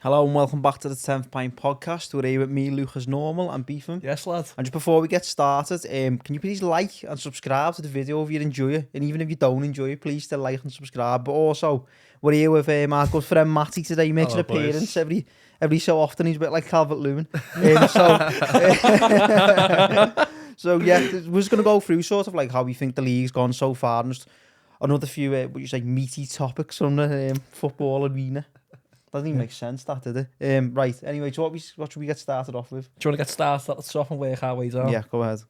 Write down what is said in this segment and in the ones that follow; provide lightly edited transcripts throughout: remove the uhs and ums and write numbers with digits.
Hello and welcome back to the 10th Pint Podcast. We're here with me, Luke, as normal, and Beefham. Yes, lad. And just before we get started, can you please like and subscribe to the video if you enjoy it? And even if you don't enjoy it, please still like and subscribe. But also, we're here with our good friend Matty today. He makes an appearance every so often. He's a bit like Calvert-Lewin. So yeah, we're just going to go through sort of like how we think the league's gone so far. And just another few, what you say, meaty topics from the football arena. Doesn't even make sense, that, did it? Right, anyway, so what should we get started off with? Do you want to get started at the top and work our way down? Yeah, go ahead.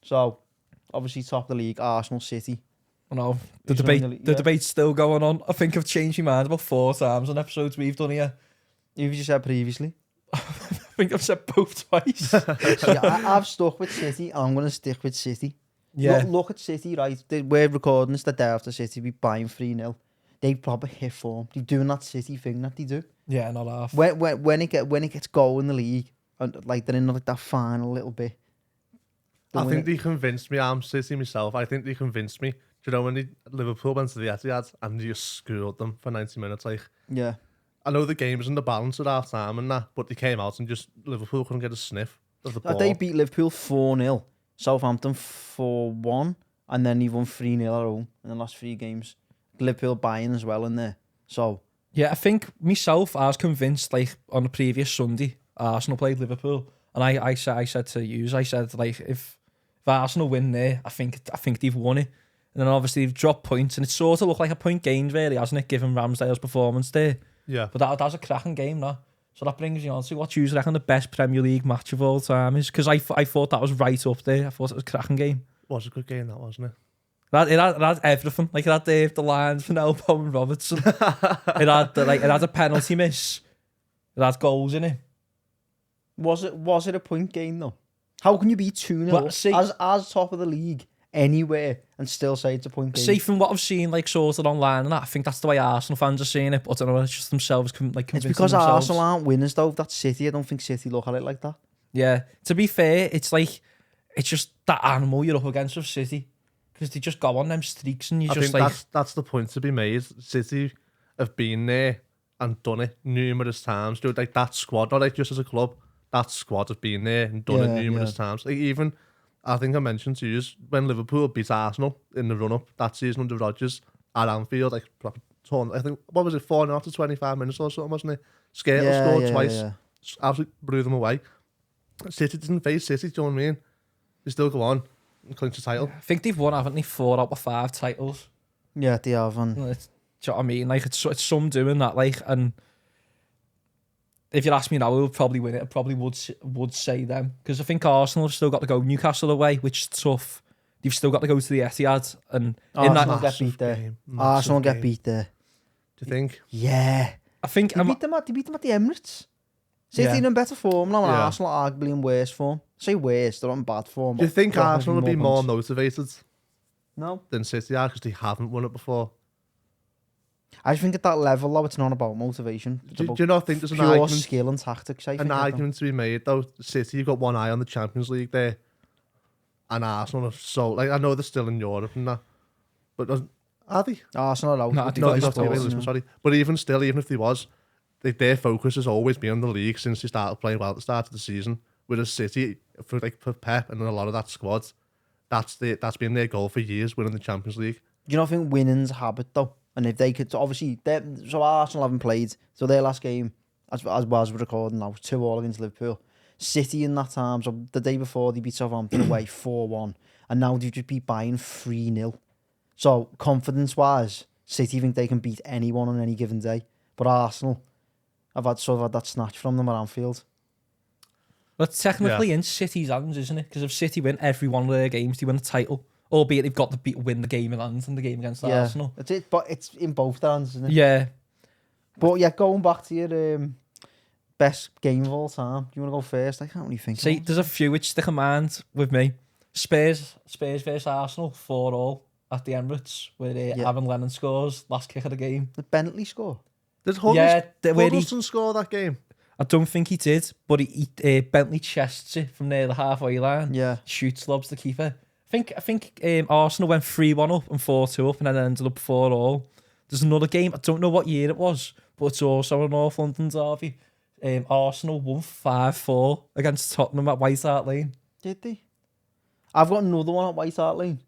So, obviously, top of the league, Arsenal, City. I know. The debate's still going on. I think I've changed my mind about 4 times on episodes we've done here. You've just said previously. I think I've said both twice. I've stuck with City. I'm going to stick with City. Yeah. Look at City, right? We're recording this the day after City be buying 3-0. They probably hit form. They're doing that City thing that they do. Yeah, not half. When it gets going in the league, and like they're in like that final little bit. I think they convinced me. I'm City myself. I think they convinced me. Do you know when Liverpool went to the Etihad and they just schooled them for 90 minutes? Like, yeah. I know the game was in the balance at half time and that, but they came out and just Liverpool couldn't get a sniff of the ball. They beat Liverpool 4-0, Southampton 4-1, and then he won 3-0 at home in the last 3 games. Liverpool buying as well in there. So yeah, I think myself, I was convinced, like, on the previous Sunday, Arsenal played Liverpool, and I said to you, like, if Arsenal win there, I think they've won it. And then obviously they've dropped points, and it sort of looked like a point gained, really, hasn't it, given Ramsdale's performance there? Yeah. But that's a cracking game, that. So that brings you on to what you reckon the best Premier League match of all time is, because I thought that was right up there. I thought it was a cracking game. It was a good game, that, wasn't it? It had everything. Like, it had the lines from Elbow and Robertson. it had a penalty miss. It had goals in it. Was it a point gain though? How can you be 2-0 as top of the league anywhere and still say it's a point gain? See, from what I've seen, like, sort of online and that, I think that's the way Arsenal fans are seeing it. But I don't know, it's just themselves convincing It's because themselves. Arsenal aren't winners though. That's City. I don't think City look at it like that. Yeah. To be fair, it's just that animal you're up against with City. Because they just go on them streaks and you just think like... That's the point to be made. City have been there and done it numerous times. Dude, like that squad, not like just as a club, that squad have been there and done it numerous times. Like even, I think I mentioned to you, when Liverpool beat Arsenal in the run-up that season under Rodgers at Anfield, like proper torn. I think, what was it, 4-0 after 25 minutes or something, wasn't it? Skrtel scored twice. Yeah. Absolutely blew them away. City didn't face City, do you know what I mean? They still go on. Clinch the title. I think they've won, haven't they, 4 out of 5 titles. Yeah, they have. Do you know what I mean? Like, it's some doing that, like, and if you ask me now, who would probably win it, I probably would say them. Because I think Arsenal have still got to go Newcastle away, which is tough. They've still got to go to the Etihad, and Arsenal get beat there. Arsenal get beat there. Do you think? Yeah. I think they beat them at the Emirates. City in better form now, and Arsenal arguably in worse form. Say worse, they're not in bad form. Do you think Arsenal will be more motivated? No. Than City are, because they haven't won it before? I think at that level, though, it's not about motivation. Do you not think there's an pure argument, skill and tactics? An argument to be made, though? City, you've got one eye on the Champions League there, and Arsenal are so... Like, I know they're still in Europe and that, but are they? Arsenal are out. No, sorry. But even still, even if they was... their focus has always been on the league since they started playing well at the start of the season. Whereas City, for Pep and a lot of that squad, that's been their goal for years, winning the Champions League. Do you not think winning's a habit though? And if they could, obviously, so Arsenal haven't played. So their last game, as we're recording now, 2-2 against Liverpool. City in that time, so the day before they beat Southampton away 4-1, and now they've just beat Bayern 3-0. So confidence-wise, City think they can beat anyone on any given day, but Arsenal. I've had that snatch from them at Anfield. But technically in City's hands, isn't it? Because if City win every one of their games, they win the title. Albeit they've got to win the game in hand and the game against Arsenal. That's it, but it's in both hands, isn't it? Yeah. But yeah, going back to your best game of all time, do you want to go first? I can't really think. See, there's a few which stick in mind with me. Spurs versus Arsenal, 4-4 at the Emirates, where Aaron Lennon scores, last kick of the game. Did Bentley score? Did Huddleston score that game? I don't think he did, but he Bentley chests it from near the halfway line. Yeah. Shoots, lobs the keeper. I think Arsenal went 3-1 up and 4-2 up and then ended up 4-4. There's another game, I don't know what year it was, but it's also a North London derby. Arsenal won 5-4 against Tottenham at White Hart Lane. Did they? I've got another one at White Hart Lane.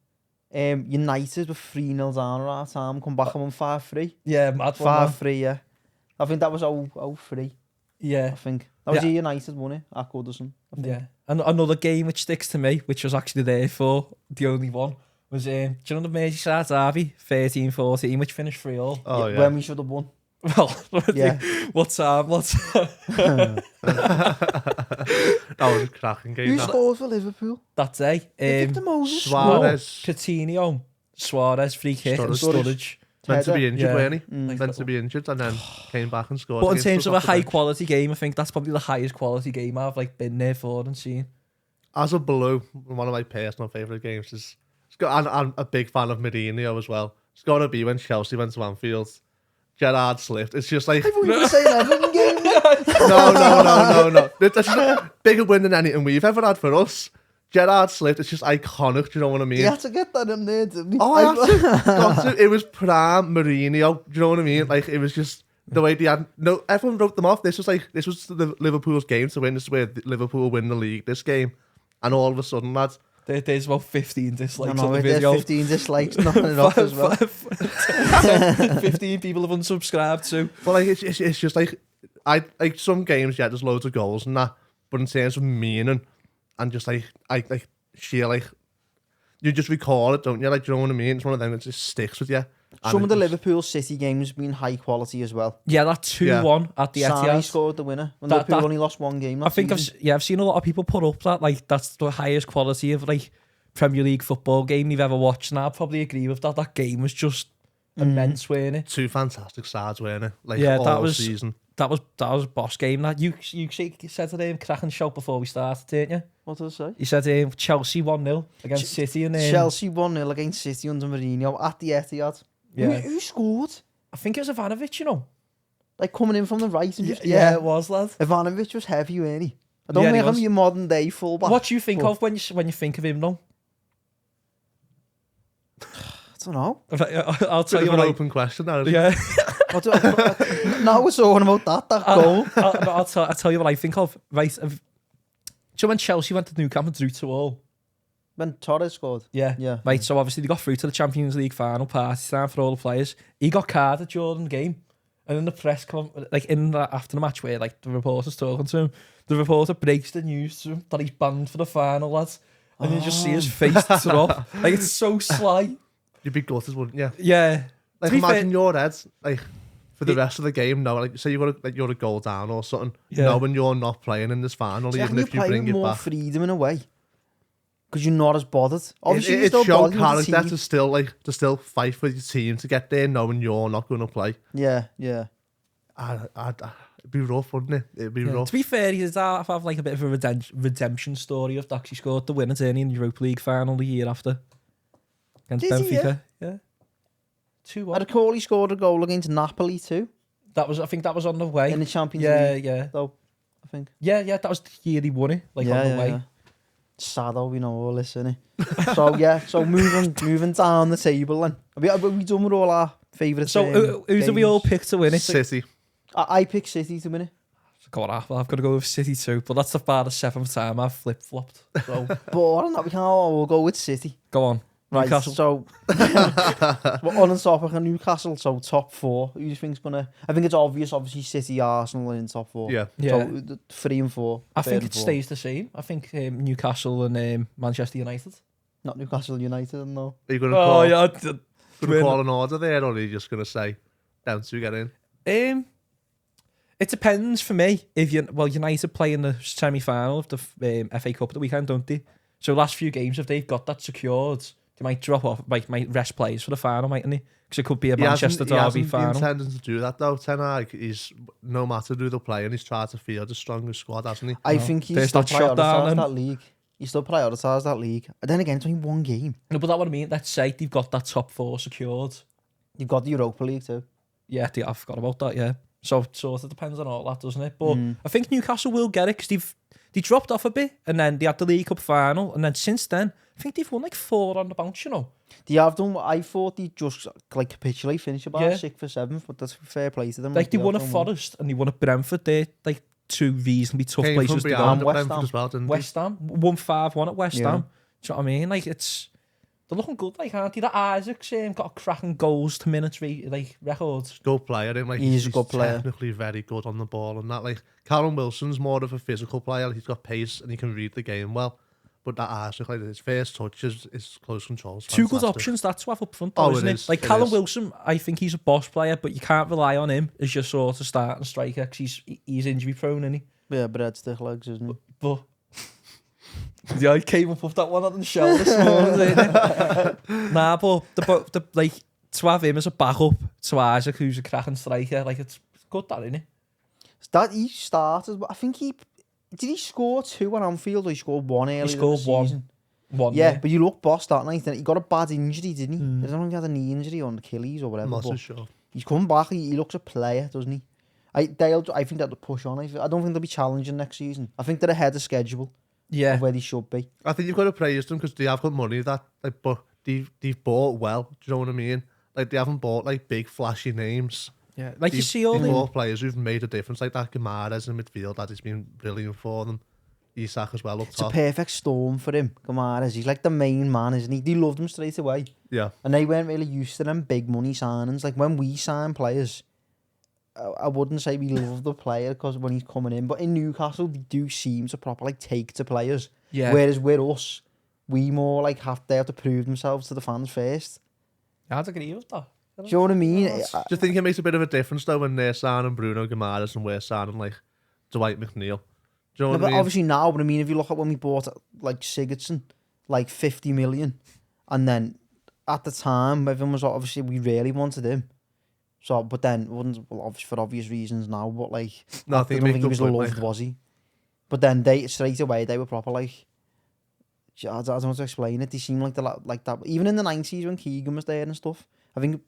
United were 3-0 down at our time. Come back and won 5-3. Yeah, mad one. 5-3, yeah. I think that was 0-3. Yeah. I think. That was United, wasn't it? At Goodison. Yeah. And another game which sticks to me, which was actually there for the only one, was do you know the Merseyside derby 13-14, which finished 3-3. Oh, yeah. When we should have won. Well, Yeah. what time? That was a cracking game. Who That. scored for Liverpool? That day? Victor Moses. Suarez. Coutinho, Suarez, free kick, and Sturridge. Sturridge. Meant to be injured, Yeah. weren't he? Mm. Meant to be injured and then came back and scored. But in against terms us of a off the high bench. quality game, I think that's probably the highest quality game I've been there for and seen. As a blue, one of my personal favourite games is. I'm a big fan of Mourinho as well. It's got to be when Chelsea went to Anfield. Gerrard slipped. It's just like I thought you were saying Everton game. no. That's a bigger win than anything we've ever had for us. Gerrard slipped. It's just iconic. Do you know what I mean? He had to get that in there, didn't he? Oh, I had to. Got to. It was prime Mourinho. Do you know what I mean? Like, it was just the way they had. No, everyone wrote them off. This was the Liverpool's game to win. This is where Liverpool win the league. This game, and all of a sudden, lads. There's about 15 dislikes No, on the there's video. 15 dislikes, knocking it off as well. 15 people have unsubscribed to. But like, it's just like some games. Yeah, there's loads of goals and that. But in terms of meaning and just sheer you just recall it, don't you? Like, do you know what I mean? It's one of them that just sticks with you. Some of the Liverpool City games have been high quality as well. Yeah, that 2-1 at the Sane Etihad. scored the winner when That- Liverpool only lost one game. I think season. I've seen a lot of people put up that that's the highest quality of Premier League football game they've ever watched, and I'd probably agree with that. That game was just immense, weren't it? Two fantastic sides, weren't it? Yeah, all that was- season. That was a boss game. That you said to them cracking shout before we started, didn't you? What did I say? You said Chelsea 1-0 against City, and Chelsea 1-0 against City under Mourinho at the Etihad. Yeah. Who scored? I think it was Ivanovic, you know. Like coming in from the right and just Yeah, it was, lad. Ivanovic was heavy, weren't he? I don't Yeah, he make him was. your modern day fullback. What do you think but- of when you think of him, though? I don't know. I'll tell Bit you of what. an open question, that is. Yeah. Now we're talking about that goal. I'll tell you what I think of. Right. So when Chelsea went to Nou Camp and drew 2-2. When Torres scored. Yeah. Yeah. Right, so obviously they got through to the Champions League final party time for all the players. He got carded during the game. And in the press, after the match where the reporter's talking to him, the reporter breaks the news to him that he's banned for the final, lads. And you just see his face drop. It's so sly. You'd be gutted, wouldn't you? Yeah. Like, To be imagine fair- your head, for the rest of the game, say you're a goal down or something, Yeah. knowing you're not playing in this final, even you if you play bring with it more back. freedom in a way. Because you're not as bothered. Obviously, you're It still showed bothered with the character team. to still fight for your team to get there, knowing you're not going to play. Yeah. It'd be rough, wouldn't it? It'd be rough. To be fair, he does have a bit of a redemption story of actually scored the winner in the Europa League final the year after. Against Did he, Benfica. Yeah. I 2-1. recall he scored a goal against Napoli too I think that was on the way. in the Champions Yeah, League. yeah. Though, I think. Yeah, that was the year he won it, on the way. Yeah. Sad though, we know all this, innit? So moving down the table then. Have we done with all our favourite So who do we all games? pick to win it? City. I picked City to win it. God, I've got to go with City too, but that's about the 7th time I've flip-flopped. So, But I don't know, we can't all go with City. go on. Right, Newcastle. so we're on the topic of Newcastle, so top four. Who do you think's gonna? I think it's obviously City, Arsenal in top four. Yeah. Yeah. So 3 and 4. I third think and it fourth. stays the same. I think Newcastle and Manchester United. Not Newcastle United, no. Are you going to Oh, call, yeah. call an order there, or are you just going to say, down to get in? It depends for me. If United play in the semi-final of the FA Cup at the weekend, don't they? So last few games, if they've got that secured, they might drop off, might rest players for the final, mightn't they? Because it could be a Manchester Derby final. He hasn't intended to do that though. Ten Hag, he's no matter who they're playing, he's tried to field the strongest squad, hasn't he? I think he's There's still that shot down prioritised then. that league. He still prioritised that league. And then again, it's only one game. No, but that's what I mean. Let's say they've got that top 4 secured. You've got the Europa League too. Yeah, I forgot about that, yeah. So it sort of depends on all that, doesn't it? But I think Newcastle will get it because they dropped off a bit and then they had the League Cup final. And then since then, I think they've won 4 on the bounce, you know. They have done what I thought they just capitulate, finish about Yeah. 6th or 7th, but that's fair play to them. They won at have done Forest and they won at Brentford. They two reasonably tough Came places from to go. behind at West Brentford Ham. as well, didn't he? West Ham, 1-5-1 at West Yeah. Ham. Do you know what I mean? Like, they're looking good, like, aren't they? That Isaac's got a cracking goals to minutes record. Good player, and like He's a good player. technically very good on the ball and that. Like Callum Wilson's more of a physical player. He's got pace and he can read the game well. But that Isaac, like his first touch is close control. Two good options, that's to have up front, though, Oh, isn't it it? is, Like, it Callum is. Wilson, I think he's a boss player, but you can't rely on him as your sort of starting striker because he's injury prone, isn't he? Yeah, breadstick legs, isn't he? But yeah, I came up with that one on the show this morning, didn't Nah, but the like to have him as a backup to Isaac, who's a cracking striker, like it's good, that, isn't it? That he started. I think did he score 2 at Anfield, or he scored 1 earlier? He scored in the one. season? One, Yeah, but you look boss that night. And he got a bad injury, didn't he? Mm. I don't know if he had a knee injury or an Achilles or whatever. I'm not so But sure. he's come back. He looks a player, doesn't he? I think they'll push on. I don't think they'll be challenging next season. I think they're ahead of schedule yeah. of where they should be. I think you've got to praise them because they have got money that, like, but they've bought well. Do you know what I mean? Like they haven't bought like big flashy names. Yeah, like you They've- see all they've the bought players who've made a difference, like that Gamara's in midfield. That has been brilliant for them. Isak as well up It's a top. perfect storm for him. Kamara's. He's like the main man, isn't he? They loved him straight away. Yeah, And they weren't really used to them big money signings. Like when we sign players, I wouldn't say we love the player because when he's coming in, but in Newcastle they do seem to properly take to players. yeah. Whereas with us, we more like they have to prove themselves to the fans first. I'd agree with that. Do you know what I mean? Yeah, I- do you think it makes a bit of a difference though when they're signing Bruno Gamara's and we're signing like Dwight McNeil? Do you know No, what but I mean? obviously now, but I mean, if you look at when we bought like Sigurdsson, like 50 million, and then at the time, everyone was obviously we really wanted him. So, but then wasn't obviously for obvious reasons now. But like, No, I I think don't it think makes he was good point, loved, like, was he? But then they straight away they were proper like. I don't know how to explain it. They seemed like that. Even in the 90s when Keegan was there and stuff. I think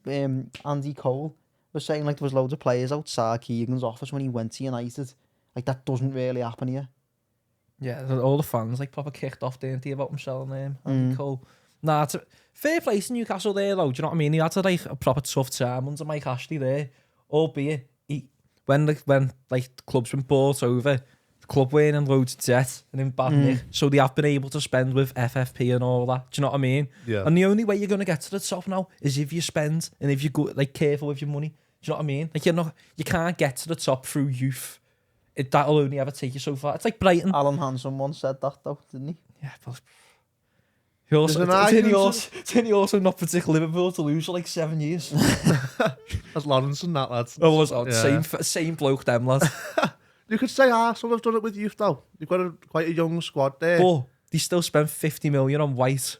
Andy Cole was saying like there was loads of players outside Keegan's office when he went to United. Like that doesn't really happen here. Yeah, all the fans like proper kicked off, didn't they, about him selling him. Mm. Cool. Nah, it's a fair play to Newcastle there, though. Do you know what I mean? He had like a proper tough time under Mike Ashley there. Albeit, when like the club's been bought over, the club weren't in loads of debt and in bad nick, so they have been able to spend with FFP and all that. Do you know what I mean? Yeah. And the only way you're gonna get to the top now is if you spend and if you go like careful with your money. Do you know what I mean? Like you can't get to the top through youth. That'll only ever take you so far. It's like Brighton. Alan Hansen once said that though, didn't he? Yeah, but he also, There's an argument- didn't he also not predict Liverpool to lose for like 7 years? That's Lawrence and that lads. Oh, was Yeah. same bloke, them lads. You could say Arsenal have done it with youth though. You've got quite a young squad there. But they still spent 50 million on White.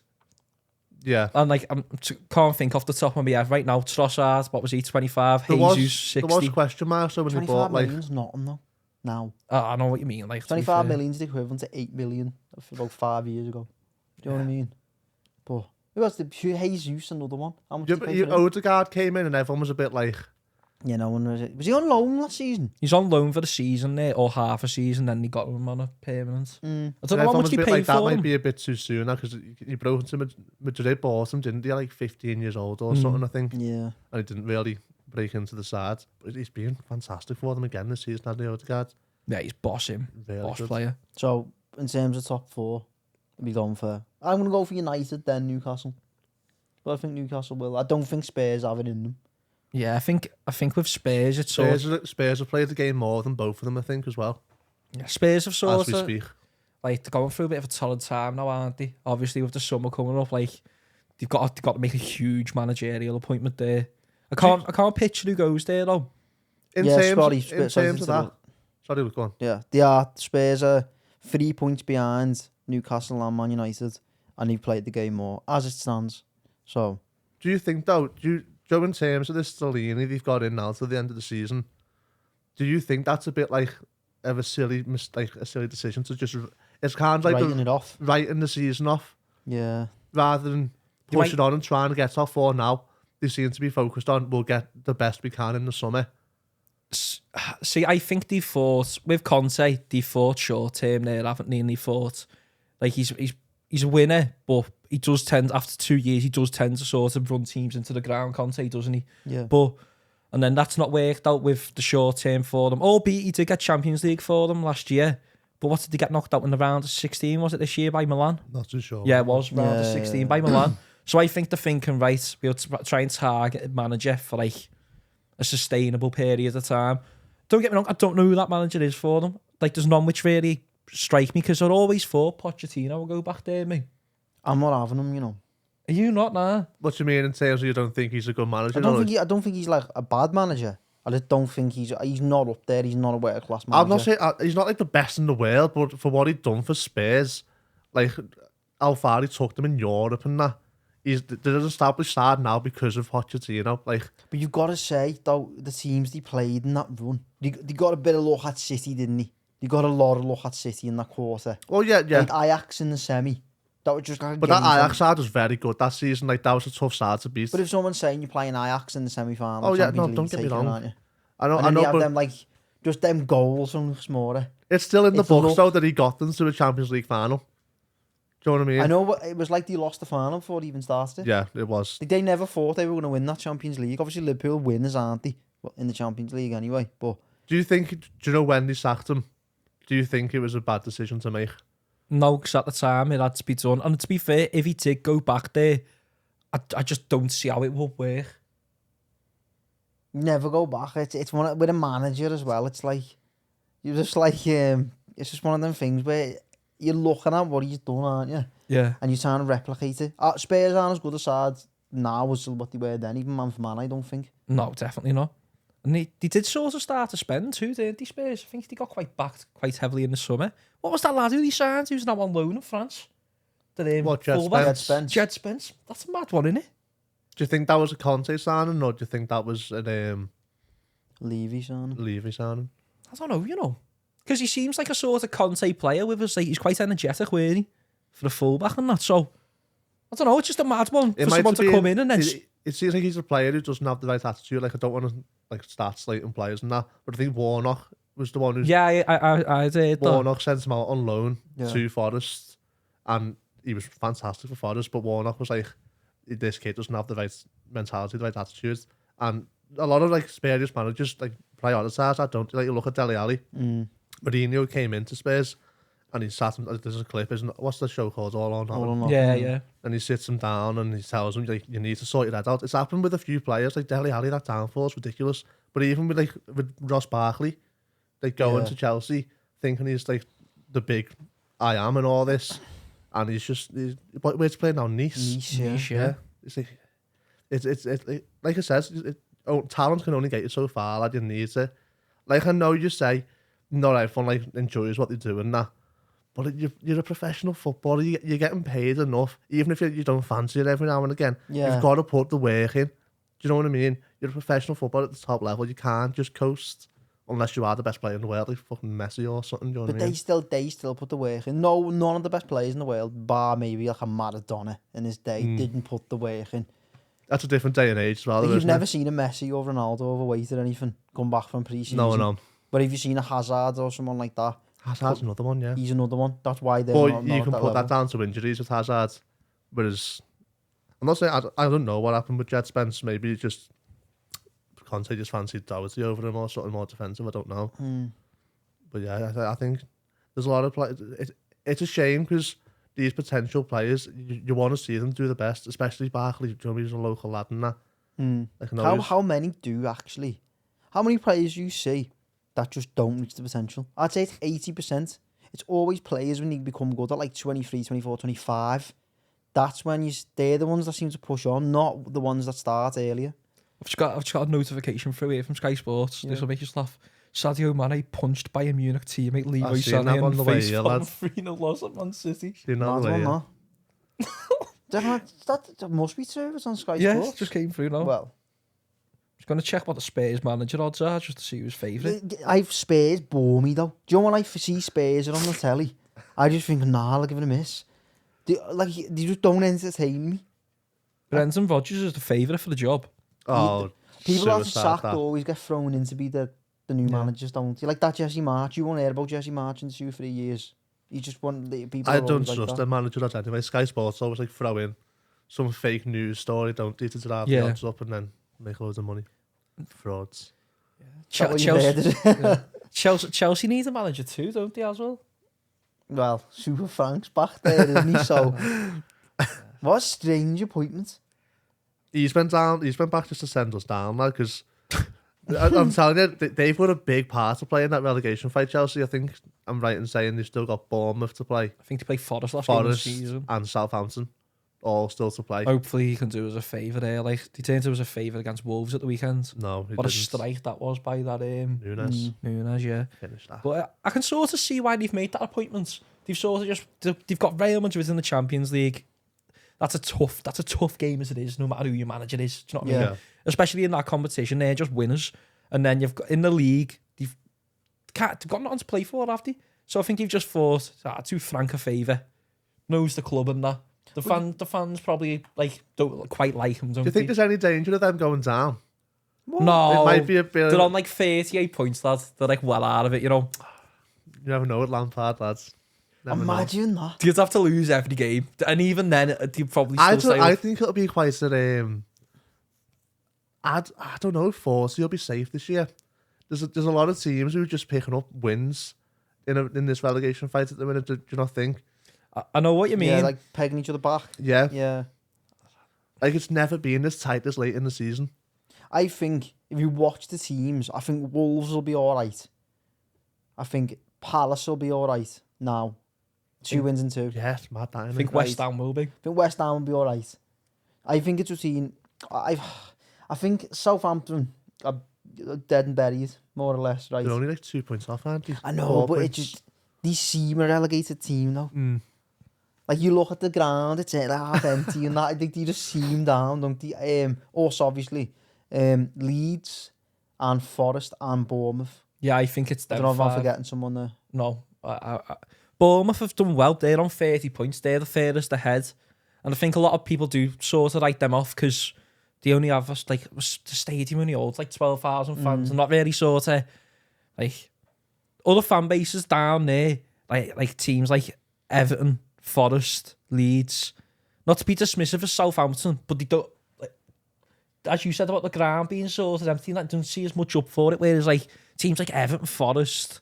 Yeah. And like, can't think off the top of my head right now. Trossard, what was he, 25? There Jesus, was 60. question marks so when they 25 bought like million's nothing though. Now I know what you mean. Like 25 million's the equivalent to 8 million about 5 years ago. Do you know what I mean? But who else? Jesus, another one. How much yeah, did but they pay for him? Odegaard came in and everyone was a bit like, Yeah, no one was he on loan last season? He's on loan for the season there, or half a season, then they got him on a permanent. I don't know how everyone much was they a bit paid like that for might him. be a bit too soon now because he broke into Madrid, bought him, didn't he? Like 15 years old or something, I think. Yeah. And he didn't really break into the side. But he's been fantastic for them again this season, hasn't he, Odegaard? Yeah, he's boss him. Really Boss good. player. So in terms of top four, I'll be going for. I'm gonna go for United then Newcastle. But I think Newcastle will. I don't think Spurs have it in them. Yeah, I think with Spurs, it's sort of, Spurs have played the game more than both of them, I think, as well. yeah, Spurs have sort As we of speak. like they're going through a bit of a torrid time now, aren't they? Obviously, with the summer coming up, like they've got to make a huge managerial appointment there. I can't picture who goes there though. In Yeah, terms, sorry, in sorry terms to of that, interrupt. sorry, go on. Yeah, they are. Spurs are 3 points behind Newcastle and Man United, and they've played the game more as it stands. So Do you think though? Joe, in terms of this Stellini they've got in now till the end of the season, do you think that's a bit like of a silly mistake, a silly decision to just? It's kind of like writing it off. writing the season off Yeah. rather than They pushing on and trying to get top four now. They seem to be focused on we'll get the best we can in the summer. See, I think they fought with Conte. They fought short term there, haven't they? And they fought like he's a winner, but he does tend after 2 years he does tend to sort of run teams into the ground. Conte, doesn't he? Yeah. But And then that's not worked out with the short term for them. Albeit he did get Champions League for them last year. But what did they get knocked out in the round of 16? Was it this year by Milan? Not too sure. Yeah, it was round of 16 by Milan. So I think they're thinking, right, we'll try and target a manager for like a sustainable period of time. Don't get me wrong, I don't know who that manager is for them. Like, there's none which really strike me because they're always for Pochettino. Will go back there, me. I'm not having him, you know. Are you not, nah? What do you mean in terms of you don't think he's a good manager? I don't think he's like a bad manager. I just don't think he's not up there. He's not a world class manager. I'm not saying he's not like the best in the world, but for what he's done for Spurs, like how far he took them in Europe and that, they're an established side now because of Pochettino. Like, but you've got to say though, the teams they played in that run, they got a bit of luck at City, didn't they? They got a lot of luck at City in that quarter. Oh yeah. Like Ajax in the semi. That was just like but that Ajax side was very good that season. Like, that was a tough side to beat. But if someone's saying you're playing Ajax in the semi-final, oh yeah, no, don't get me wrong. Aren't you? I know, and but have them like just them goals from Smaller. It's still in the books though that he got them to a Champions League final. Do you know what I mean? I know, but it was like they lost the final before they even started. Yeah, it was. They never thought they were going to win that Champions League. Obviously, Liverpool winners, aren't they? Well, in the Champions League anyway. But do you know when they sacked him? Do you think it was a bad decision to make? No, because at the time it had to be done. And to be fair, if he did go back there, I just don't see how it would work. Never go back. It's one with a manager as well. It's like you're just like it's just one of them things where you're looking at what he's done, aren't you? Yeah. And you're trying to replicate it. Spurs aren't as good a side now as what they were then, even man for man, I don't think. No, definitely not. And they did sort of start to spend too, didn't they, Spurs? I think they got quite backed quite heavily in the summer. What was that lad who they signed? Who's now on loan in France? Jed Spence? Jed Spence. That's a mad one, isn't it? Do you think that was a Conte signing, or do you think that was an Levy signing? I don't know, you know. Because he seems like a sort of Conte player with us. Like, he's quite energetic, weren't he? For a fullback and that. So, I don't know, it's just a mad one for someone to come in and then... It seems like he's a player who doesn't have the right attitude. Like, I don't want to like start slating players and that, but I think Warnock was the one who... Yeah, I did. Warnock sent him out on loan to Forest, and he was fantastic for Forest, but Warnock was like, this kid doesn't have the right mentality, the right attitude. And a lot of like Spurs managers like prioritise that, don't they? Like, you look at Dele Alli. Mourinho came into Spurs and he sat him, there's a clip, isn't it? What's the show called? All or Nothing? Yeah. And he sits him down and he tells him, like, you need to sort your head out. It's happened with a few players, like Dele Alli, that downfall is ridiculous. But even with Ross Barkley, like going to Chelsea, thinking he's like the big I am and all this, and where's he playing now? Nice, yeah. It's like I said, talent can only get you so far. Like, you need it. Like, I know you say not everyone like enjoys what they do and that, but you're a professional footballer. You're getting paid enough, even if you don't fancy it every now and again. You've got to put the work in. Do you know what I mean? You're a professional footballer at the top level. You can't just coast unless you are the best player in the world, like fucking Messi or something. Do you know what I mean? They still put the work in. No, none of the best players in the world, bar maybe like a Maradona in his day, didn't put the work in. That's a different day and age as well. You've never seen a Messi or Ronaldo overweight or anything come back from pre-season. No. But if you've seen a Hazard or someone like that, Hazard's another one, yeah. He's another one. That's why they're But not you can at put that that down to injuries with Hazard. Whereas, I'm not saying, I don't know what happened with Jed Spence. Maybe just Conte just fancied Doherty over him or something more defensive. I don't know. But yeah, I think there's a lot of players. It's a shame because these potential players, you want to see them do the best, especially Barkley. Do you know, he's a local lad and that. How many do actually? How many players do you see that just don't reach the potential? I'd say it's 80%. It's always players when you become good at like 23, 24, 25. That's when they're the ones that seem to push on, not the ones that start earlier. I've just got a notification through here from Sky Sports. This will make you laugh. Sadio Mane punched by a Munich teammate Leroy Sané on the face palm 3-0 loss at Man City. That must be true. It's on Sky Sports. Yeah, it just came through now. Well, just going to check what the Spurs manager odds are just to see who's favourite. Spurs bore me though. Do you know when I see Spurs are on the telly, I just think, nah, I'll give it a miss. They just don't entertain me. Brendan Rodgers is the favourite for the job. People that are sacked always get thrown in to be the new managers, don't you? Like that Jesse March. You won't hear about Jesse March in 2-3 years. You just want the people. I don't trust the managers anyway. Sky Sports always like throw in some fake news story, don't they, to drive the odds up and then make loads of money. Frauds. Chelsea need a manager too, don't they, as well? Well, Super Frank's back there, isn't he? So, what a strange appointment. He's been back just to send us down, like, because I'm telling you, they've got a big part to play in that relegation fight, Chelsea. I think I'm right in saying they've still got Bournemouth to play. I think they play Forest last game of the Forest season. and Southampton, all still to play. Hopefully he can do us a favour there. Like, they turned to us a favour against Wolves at the weekend. No, he What a didn't. strike that was by that Nunes. Yeah. Finish that. But I can sort of see why they've made that appointment. They've sort of they've got Real Madrid in the Champions League. That's a tough game as it is, no matter who your manager is. Do you know what I mean? Yeah. Especially in that competition, they're just winners. And then you've got in the league, they've got nothing to play for, have they? So I think you've just thought, do Frank a favour. Knows the club and that. The fans probably don't quite like him, don't Do you think they? there's any danger of them going down? No. It might be a bit. They're on 38 points, lads. They're well out of it, you know. You never know with Lampard, lads. Never know. Imagine that. You'd have to lose every game. And even then, they'd probably still stay I up. think it'll be quite an. I don't know if Force will be safe this year. There's a lot of teams who are just picking up wins in this relegation fight at the minute. Do you not think? I know what you mean. Yeah, pegging each other back. Yeah. Yeah. It's never been this tight this late in the season. I think if you watch the teams, I think Wolves will be all right. I think Palace will be all right now. 2 wins and 2. Yeah, it's mad that. I think West Ham will be. I think West Ham will be all right. I think it's routine. I think Southampton are dead and buried, more or less, right? They're only 2 points off, aren't they? I know, 4 but points. it just they seem a relegated team now. Like you look at the ground, it's half empty and that. I think they just seem down, don't they? Also, obviously, Leeds and Forest and Bournemouth. Yeah, I think it's I them don't know if I'm 5. forgetting someone there. No. Bournemouth have done well. They're on 30 points. They're the furthest ahead. And I think a lot of people do sort of write them off because they only have the stadium only holds 12,000 fans and not really sort of other fan bases down there, like teams like Everton, Forest, Leeds. Not to be dismissive of Southampton, but they don't, as you said about the ground being sort of empty, don't see as much up for it. Whereas teams like Everton, Forest,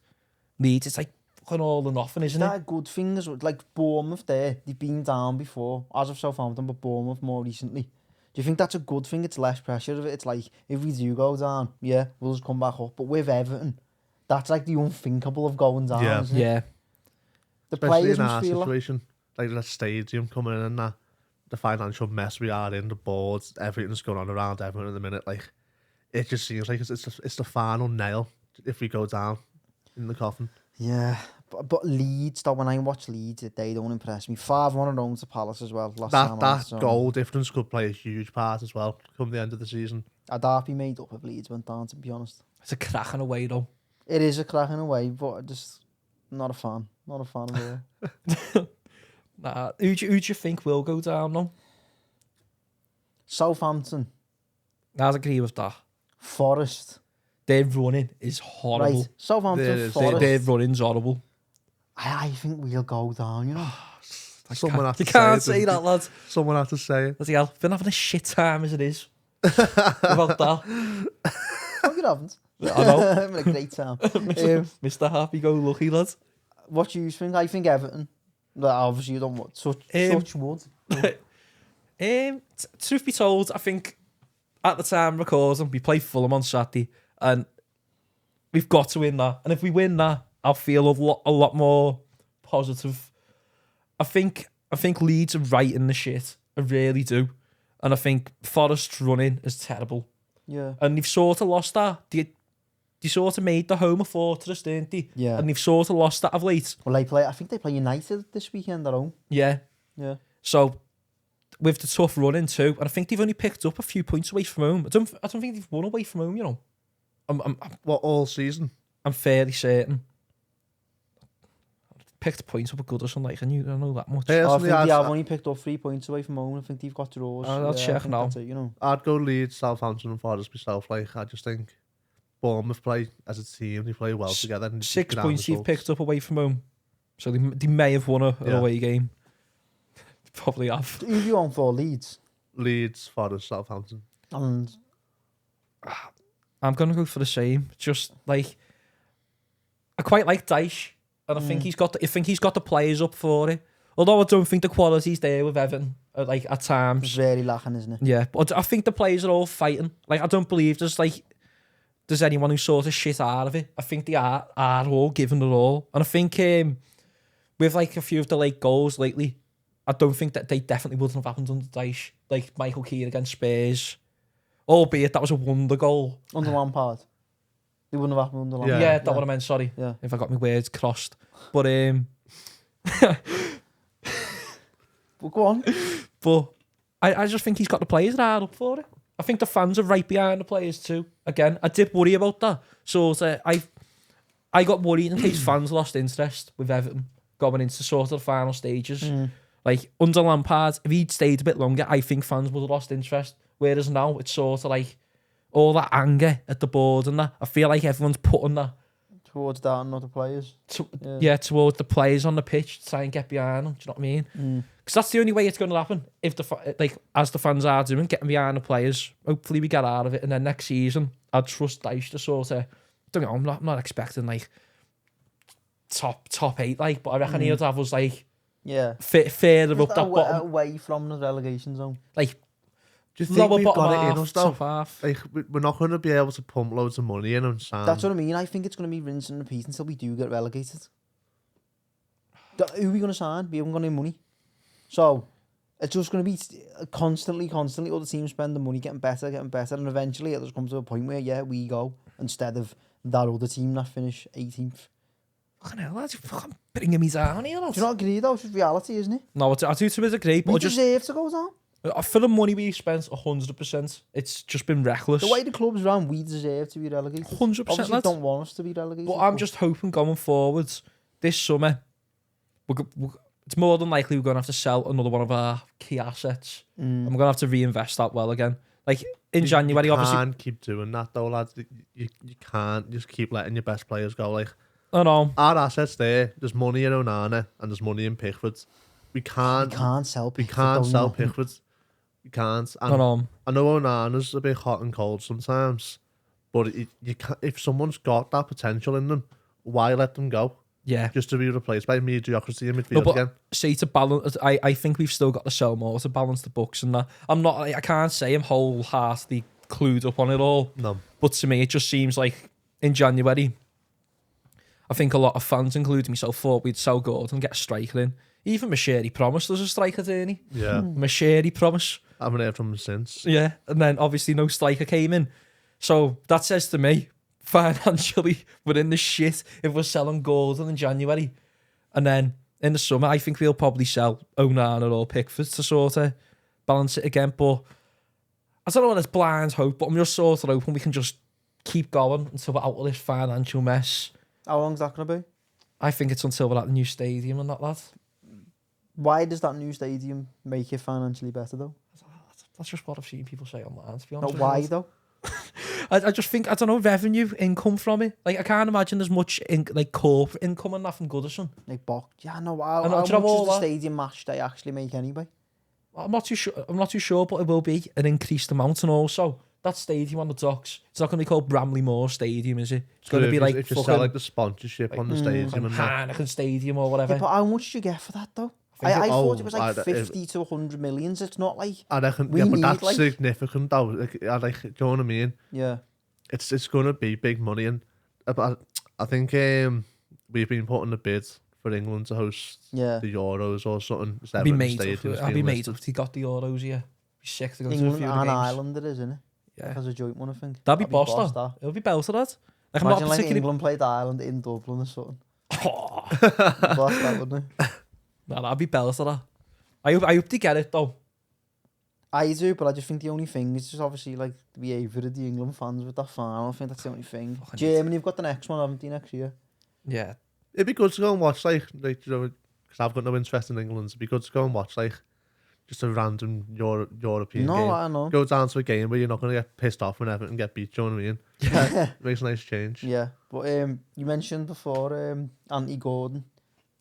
Leeds, it's fucking all or nothing, isn't That it? a good thing as well. Like Bournemouth there, they've been down before, as of Southampton, but Bournemouth more recently. Do you think that's a good thing? It's less pressure of it. It's if we do go down, yeah, we'll just come back up. But with Everton, that's the unthinkable of going down, Yeah. isn't it? Yeah. The Especially players in must our feel that. situation, the stadium coming in and that, the financial mess we are in, the boards, everything's going on around Everton at the minute. It just seems like it's the final nail if we go down in the coffin. Yeah, but Leeds, though, when I watch Leeds, they don't impress me. 5-1 at home to Palace as well last time. That goal difference could play a huge part as well come the end of the season. I'd half be made up if Leeds went down, to be honest. It's a cracking away though. It is a crack in a way, but I just not a fan. Not a fan of it. Nah, who do you think will go down though? Southampton, I agree with that. Forest. Their running is horrible. Right, Southampton, Forest. Their running's horrible. I think we'll go down, you know. Someone has to You can't say say it. that, lads. Someone has to say it. Bloody hell, been having a shit time as it is. About that. Oh, you haven't. I know. Having a great time. Mr. Happy-go-lucky, lads. What do you think? I think Everton. Well, obviously, you don't want touch wood. Truth be told, I think at the time of recording, we play Fulham on Saturday, and we've got to win that. And if we win that, I'll feel a lot more positive. I think Leeds are right in the shit. I really do. And I think Forest's running is terrible. Yeah. And they've sort of lost that. They sort of made the home a fortress, didn't they? Yeah. And they've sort of lost that of late. Well, I think they play United this weekend at home. Yeah. Yeah. So with the tough running too, and I think they've only picked up a few points away from home. I don't think they've won away from home. You know, What, all season? I'm fairly certain. Picked points up a good or something. I know that much. Yeah. I Personally, think they have I'd- only picked up 3 points away from home. I think they've got draws. I'll I check think now. that's it, you know. I'd go Leeds, Southampton and Forest myself. I just think Bournemouth play as a team. They play well together. And 6 get down points you've results. picked up away from home, so they may have won an Yeah. away game. Probably have. Who have you on for Leeds? Leeds, Forest, Southampton. And I'm going to go for the same. Just like, I quite like Dyche, and I think he's got the players up for it. Although I don't think the quality's there with Everton, like at times. It's really lacking, isn't it? Yeah, but I think the players are all fighting. Like, I don't believe there's anyone who's sort of shit out of it. I think they are all giving it all. And I think with like a few of the late goals lately, I don't think that they definitely wouldn't have happened under Dyche. Like Michael Keane against Spurs. Albeit that was a wonder goal. Under Lampard. They wouldn't have happened under Lampard. Yeah, that's what I meant, sorry. Yeah. If I got my words crossed. But But go on. But I just think he's got the players that are up for it. I think the fans are right behind the players too. Again, I did worry about that. So I got worried in case fans lost interest with Everton going into sort of the final stages. Like, under Lampard, if he'd stayed a bit longer, I think fans would have lost interest. Whereas now, it's sort of like all that anger at the board and that. I feel like everyone's putting that Towards that and other players. towards the players on the pitch to try and get behind them. Do you know what I mean? Because that's the only way it's going to happen. If as the fans are doing, getting behind the players, hopefully we get out of it. And then next season, I'd trust Dyche to sort of, don't know, I'm not expecting like top 8, like, but I reckon he'll have us like further up that bottom, away from the relegation zone. like Do you think lower we've bottom got it in half, us though? top half. Like, we're not going to be able to pump loads of money in and sign. That's what I mean. I think it's going to be rinse and repeat until we do get relegated. Who are we going to sign? We haven't got any money. So, it's just going to be constantly all the teams spending money, getting better, and eventually it'll just come to a point where, we go, instead of that other team that finish 18th. Fucking hell, that's fucking bringing me down here. Do you not agree though? It's just reality, isn't it? No, I do to a degree, but We I just deserve to go down. for the money we spent, 100%, it's just been reckless. The way the club's run, we deserve to be relegated. 100%, Obviously, lads. don't want us to be relegated. But I'm just hoping going forwards this summer, it's more than likely we're going to have to sell another one of our key assets. And we're going to have to reinvest that well again. Like in January, you obviously. You can't keep doing that though, lads. You can't just keep letting your best players go. Like, I know. our assets there, there's money in Onana and there's money in Pickford. We can't sell We Pickford. can't sell Pickford. You can't. And I know. I know Onana's a bit hot and cold sometimes, but you can't, if someone's got that potential in them, why let them go? Yeah. Just to be replaced by mediocrity in midfield No, but again. see, to balance, I think we've still got to sell more to balance the books and that. I can't say I'm wholeheartedly clued up on it all. No. But to me, it just seems like in January, I think a lot of fans, including myself, thought we'd sell Gordon and get a striker in. Even Macheri promised us a striker, didn't he? Yeah. Macheri promise. I haven't heard from him since. Yeah, and then obviously no striker came in. So that says to me, financially, we're in the shit if we're selling Gordon in January. And then in the summer, I think we'll probably sell Onana or Pickford to sort of balance it again. But I don't know what it's blind hope, but I'm just sort of hoping we can just keep going until we're out of this financial mess. How long's that going to be? I think it's until we're at the new stadium and that, lad. Why does that new stadium make it financially better though? That's just what I've seen people say online, to be No, honest. why though? I just think, I don't know, revenue, income from it. Like, I can't imagine there's much like corporate income and that from Goodison. Like box. Yeah, no. How do much you know all does the that? stadium match day actually make anyway? I'm not too sure, but it will be an increased amount. And also, that stadium on the docks, it's not going to be called Bramley Moore Stadium, is it? It's going to be like if you fucking sell like the sponsorship on the stadium and that. Heineken Stadium or whatever. Yeah, but how much did you get for that though? I thought it was like 50 to 100 millions. It's not like I reckon, we yeah, but need, that's like- significant though. Like, do you know what I mean? yeah. It's going to be big money, and I think we've been putting a bid for England to host Yeah. the Euros or something. I'd be made up if he got the Euros, yeah. Be sick to go to a England few of the and games. Ireland it is, isn't it? Yeah. As a joint one, I think. That'd be boss, boss, though. that. It'll be belter, that. Like, I'm Imagine not like particularly... England played Ireland in Dublin or something. Oh, Boss that, wouldn't it? no, that'd be belter, that. I hope they get it, though. I do, but I just think the only thing is just obviously like the behaviour of the England fans with that final. I think that's the only thing. Fucking Germany have got the next one, haven't they, next year? Yeah. It'd be good to go and watch you know, because I've got no interest in England. It'd be good to go and watch just a random European No, game. I know. Go down to a game where you're not going to get pissed off whenever and get beat. Do you know what I mean? Yeah. Makes a nice change. Yeah, but you mentioned before Anthony Gordon.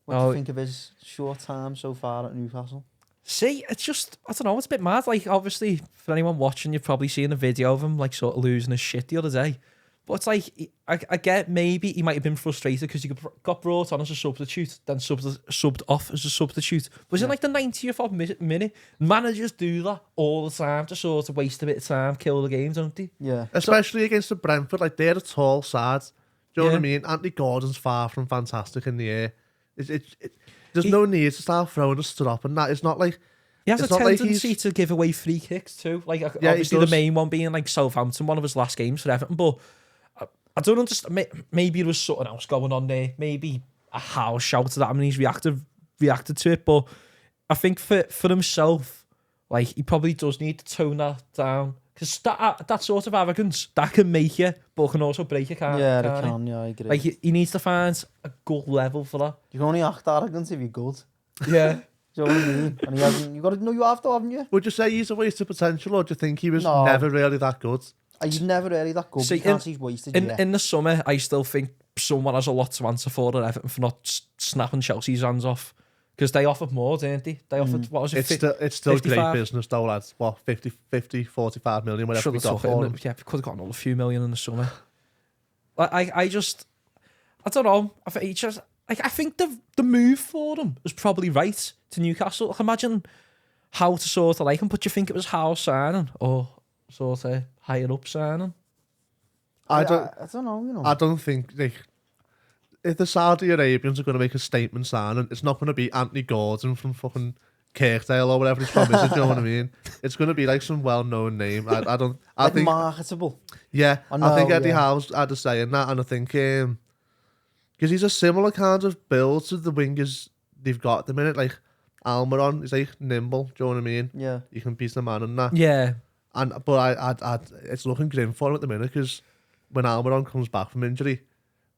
What do you think of his short time so far at Newcastle? See, it's just, I don't know, it's a bit mad. Like, obviously, for anyone watching, you've probably seen a video of him, like, sort of losing his shit the other day. But it's like, I get maybe he might have been frustrated because he got brought on as a substitute, then subbed off as a substitute. Was in like the 90th of minute. Managers do that all the time to sort of waste a bit of time, kill the game, don't they? Yeah. Especially against the Brentford, like they're a tall side. Do you know what I mean? Anthony Gordon's far from fantastic in the air. There's no need to start throwing a strop and that. It's not like... He has a tendency to give away free kicks too. Like, obviously the main one being like Southampton, one of his last games for Everton, but... I don't understand. Maybe there was something else going on there. Maybe a house shouted at him and he's reacted to it. But I think for himself, like he probably does need to tone that down because that sort of arrogance that can make you, but can also break you. Yeah, it can. Yeah, I agree. Like he needs to find a good level for that. You can only act arrogant if you're good. Yeah. Do you know what I mean? And he hasn't. You got to know you have to, haven't you? Would you say he's a waste of potential, or do you think he was never really that good? He's never really that good because he's wasted. In the summer, I still think someone has a lot to answer for at Everton for not snapping Chelsea's hands off because they offered more, didn't they? They offered, what was it? It's still 55? Great business though, lads. What, 50, 45 million, whatever we got for him. Yeah, we could have got another few million in the summer. I don't know. I think the move for them was probably right to Newcastle. Like, imagine how to sort of like him, but you think it was House signing or sort of higher up signing? I don't know, you know. I don't think if the Saudi Arabians are going to make a statement signing, it's not going to be Anthony Gordon from fucking Kirkdale or whatever he's from, is it? Do you know what I mean? It's going to be like some well-known name. I think marketable. Yeah, I think Eddie Howe's had a say in that, and I think because he's a similar kind of build to the wingers they've got at the minute, like Almiron. He's like nimble. Do you know what I mean? Yeah, you can beat the man in that. Yeah. But it's looking grim for him at the minute because when Almiron comes back from injury,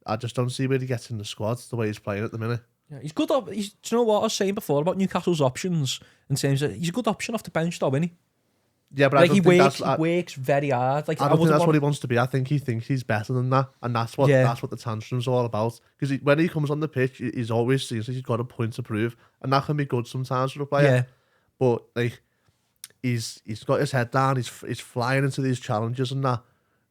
I just don't see where he gets in the squad the way he's playing at the minute. Yeah, he's good. Do you know what I was saying before about Newcastle's options in terms of he's a good option off the bench, though, isn't he? Yeah, but like he works very hard. Like I don't think that's what he wants to be. I think he thinks he's better than that, and that's what the tantrum's all about. Because when he comes on the pitch, he's always seems like he's got a point to prove, and that can be good sometimes for a player. Yeah, but like. He's got his head down. He's flying into these challenges and that,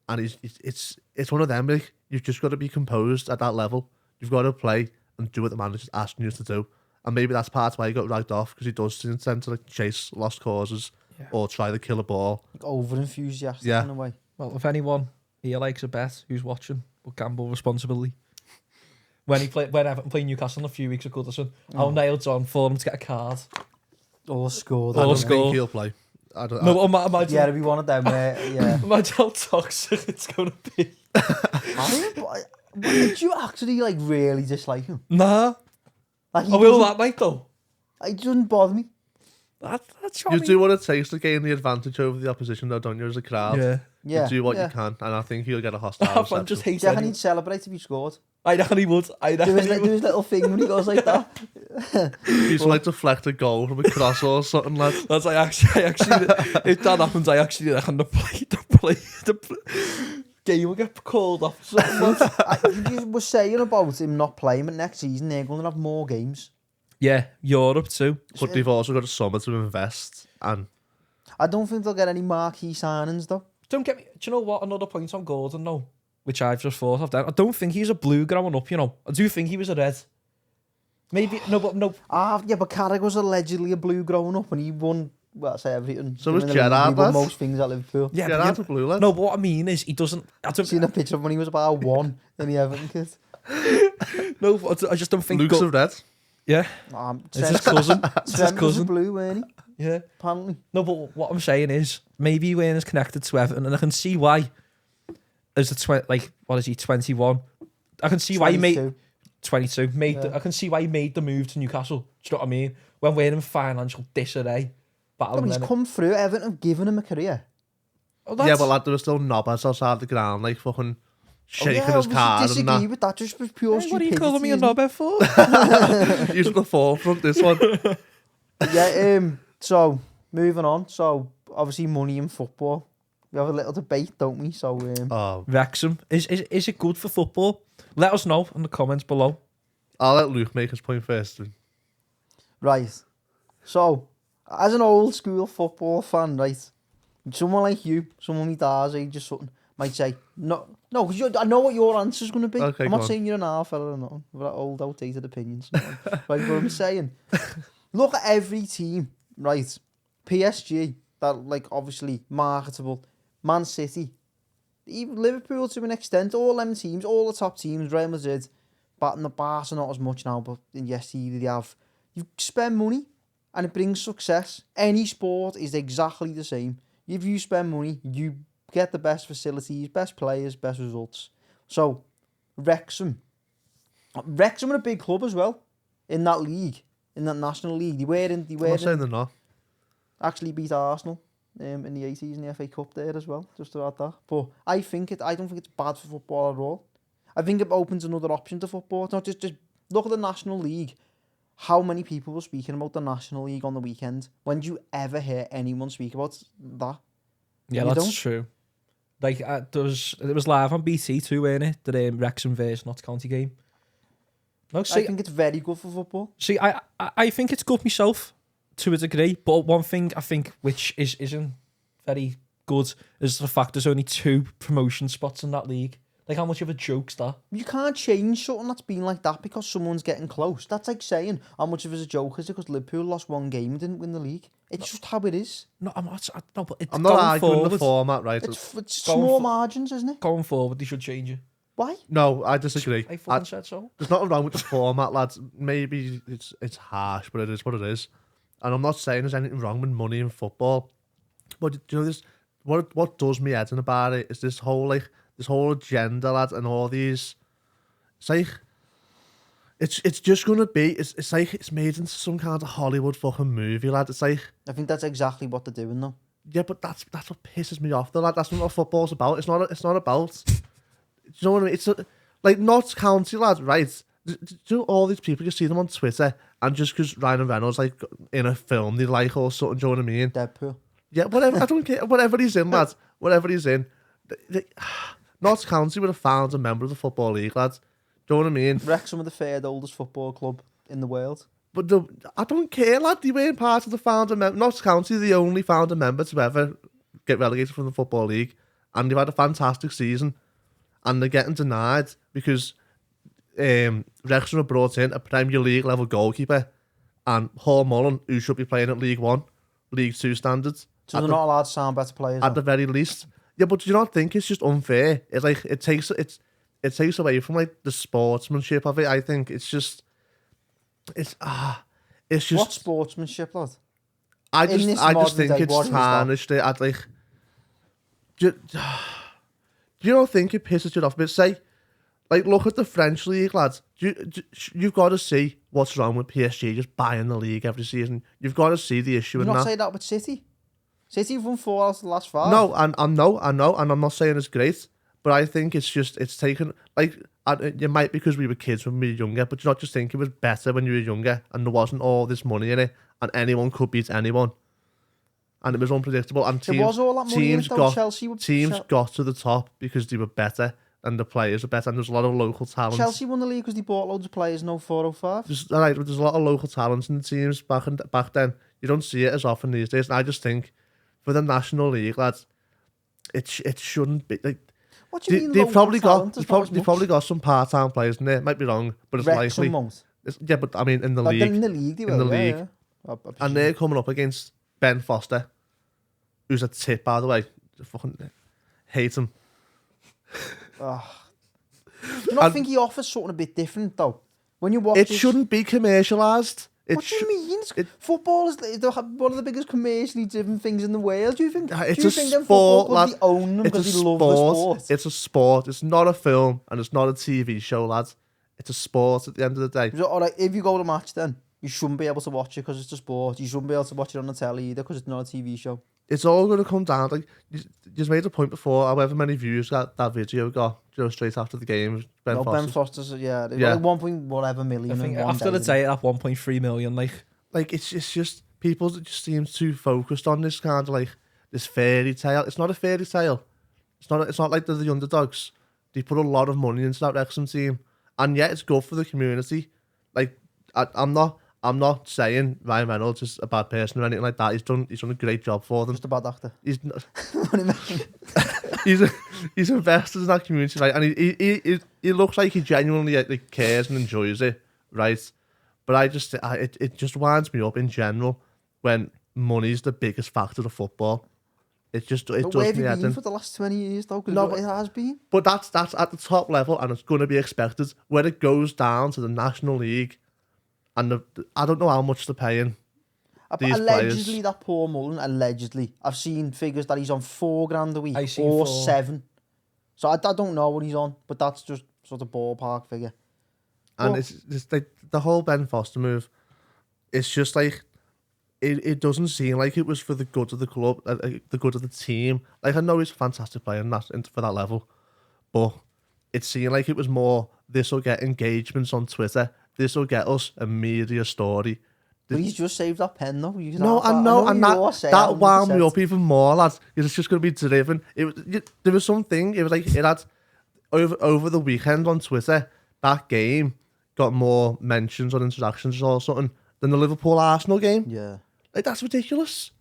and it's one of them. Like you've just got to be composed at that level. You've got to play and do what the manager's asking you to do. And maybe that's part of why he got ragged off because he does tend to like chase lost causes or try to kill a ball. Like over enthusiastic in a way. Well, if anyone here likes a bet, who's watching, will gamble responsibly. When Everton played Newcastle a few weeks ago, I'll nailed on for him to get a card. Or score. I don't think he'll play. Imagine, it'll be one of them. Imagine how toxic it's going to be. Did you actually like really dislike him? Nah. Like, I will that night though. It doesn't bother me. That's you do what it takes to gain the advantage over the opposition, though, don't you, as a crowd? Yeah. You do what you can, and I think he'll get a hostile reception. Just hate it. He'd celebrate if he scored. I know he would. Do his little thing when he goes like that. He's like deflect a goal from a cross or something, lad. That's I actually if that happens, I actually reckon the game will get called off. You were saying about him not playing, but next season they're going to have more games. Yeah, Europe too. But they've also got a summer to invest, and I don't think they'll get any marquee signings though. Don't get me. Do you know what? Another point on Gordon, though, which I've just thought of. Then I don't think he's a blue growing up. You know, I do think he was a red. Maybe no. Yeah, but Carrick was allegedly a blue growing up, and he won. Well, I say everything. So was Gerrard. He won most things at Liverpool. Yeah, Gerrard's a blue lad. No, but what I mean is he doesn't. I've seen a picture of when he was about 1 in the Everton kit. No, I just don't think. Luke's a red. Yeah, it's his cousin. It's his cousin. Blue, weren't he? Yeah, apparently. No, but what I'm saying is maybe he is connected to Everton, and I can see why. As what is he? 21. I can see 22. Why he made 22. I can see why he made the move to Newcastle. Do you know what I mean? When we're in financial disarray. He's come through. Everton have given him a career. Yeah, but lad, there were still knobbers outside the ground, like fucking shaking his card. I disagree with that. Just was pure stupidity. What are you calling me a knobber for? Use the forefront, this one. Yeah. So moving on. So obviously money in football. We have a little debate, don't we? So Wrexham is it good for football? Let us know in the comments below. I'll let Luke make his point first. Right. So As an old school football fan, right? Someone like you, someone my dad's age or something, might say, no, because I know what your answer's going to be. Okay, I'm go not on. saying you're an half fella or nothing. We've got old, outdated opinions. Right, but I'm saying, look at every team, right? PSG, that, like, obviously marketable. Man City, even Liverpool to an extent, all them teams, all the top teams, Real Madrid, batting the Barca not as much now, but in yesterday they have. You spend money and it brings success. Any sport is exactly the same. If you spend money, you get the best facilities, best players, best results. So, Wrexham are a big club as well in that league, in that National League. I'm not saying they're not. Actually beat Arsenal in the 80s in the FA Cup there as well, just to add that. But I don't think it's bad for football at all. I think it opens another option to football. It's not just look at the National League. How many people were speaking about the National League on the weekend? When do you ever hear anyone speak about that? Yeah, You that's don't? true. Like, it was live on BT too, weren't it? The Wrexham versus Notts County game. No, I see, think it's very good for football. I think it's good myself to a degree, but one thing I think which isn't very good is the fact there's only 2 promotion spots in that league. Like, how much of a joke's that? You can't change something that's been like that because someone's getting close. That's like saying how much of it is a joke is it because Liverpool lost 1 game and didn't win the league. It's just how it is. No, I'm not. No, but it's I'm not going arguing forward. the format, right? It's Going small for- margins, isn't it? Going forward, they should change it. Why? No, I disagree. I fucking said so. There's nothing wrong with the format, lads. Maybe it's harsh, but it is what it is. And I'm not saying there's anything wrong with money in football. But do you know this? What does me head in about it is this whole agenda, lads, and all these. It's like it's just gonna be. It's like it's made into some kind of Hollywood fucking movie, lad. It's like, I think that's exactly what they're doing though. yeah, but that's what pisses me off, though, lad. That's not what football's about. It's not about. Do you know what I mean? It's like Notts County, lad, right? Do you know all these people, you see them on Twitter, and just because Ryan Reynolds, like, in a film they like or something, do you know what I mean? Deadpool. Yeah, whatever. I don't care. Whatever he's in, lad. Whatever he's in. Notts County would have found a member of the Football League, lads. Do you know what I mean? Wrexham are the 3rd oldest football club in the world. But I don't care, lad. They weren't part of the founder member. Notts County, the only founder member to ever get relegated from the Football League. And they've had a fantastic season. And they're getting denied because Wrexham have brought in a Premier League level goalkeeper and Hall Mullen, who should be playing at League 1, League 2 standards. So they're not allowed to sign better players. At the very least. Yeah, but do you not think it's just unfair? It's like it takes away from like the sportsmanship of it. I think it's just What sportsmanship, lad? I in just this think modern day, what it's is that? tarnished it. I'd like do you not think it pisses you off a bit? Say, like, look at the French league, lads. You've got to see what's wrong with PSG just buying the league every season. You've got to see the issue You in not that. say that with City. City have won 4 out of the last 5. No, and I know, and I'm not saying it's great, but I think it's taken, like, it might be because we were kids when we were younger, but you not just think it was better when you were younger and there wasn't all this money in it and anyone could beat anyone. And it was unpredictable. And There was all that money in it, though. Chelsea were... got to the top because they were better and the players were better and there's a lot of local talent. Chelsea won the league because they bought loads of players in 04-05. There's a lot of local talent in the teams back then. You don't see it as often these days. And I just think for the National League, lads, it shouldn't be like. What do you mean? They've probably got some part-time players in there. Might be wrong, but it's Wrexham likely. won't. Yeah, but I mean in the But league, in the league, they will, yeah. and they're coming up against Benfoster, who's a tip, by the way. I fucking hate him. Do you not think he offers something a bit different though? When you watch It this, shouldn't be commercialised. What do you mean? Football is one of the biggest commercially driven things in the world. Do you think? It's do you a think them sport, football clubs, they own them It's because a they love the sport? It's a sport. It's not a film and it's not a TV show, lads. It's a sport at the end of the day. So, all right, if you go to a match, then you shouldn't be able to watch it because it's a sport. You shouldn't be able to watch it on the telly either because it's not a TV show. It's all going to come down. Like you just made a point before. However many views that video got, straight after the game. Ben Foster's. Foster's, yeah, they Yeah. got like 1 point whatever million. I think in one after the day, day at 1.3 million, Like it's just people that just seem too focused on this kind of like this fairy tale. It's not a fairy tale. It's not like they're the underdogs. They put a lot of money into that Wrexham team, and yet it's good for the community. Like I'm not I'm not saying Ryan Reynolds is a bad person or anything like that. He's done a great job for them. Just a bad actor. He's not, What do you mean? he's invested in that community, right? And he looks like he genuinely like, cares and enjoys it, right? But it just winds me up in general when money's the biggest factor of football. It But where does have me you head been in. for the last 20 years, though? Because No, but- it has been. But that's at the top level, and it's going to be expected. When it goes down to the National League, and I don't know how much they're paying these Allegedly, players. that Paul Mullen, allegedly. I've seen figures that he's on $4,000 a week I seen or 4. 7. So I don't know what he's on, but that's just sort of ballpark figure. And Well- it's like the whole Benfoster move. It's just like it doesn't seem like it was for the good of the club, the good of the team. Like I know he's a fantastic player for that level, but it seemed like it was more. This will get engagements on Twitter. This will get us a media story. But he's just saved that pen, though. You can No, have I know, and you're saying, that wound me 100%. up even more, lads. It's just going to be driven. There was something. It was like it had over the weekend on Twitter. That game got more mentions or interactions or something than the Liverpool Arsenal game. Yeah. Like that's ridiculous.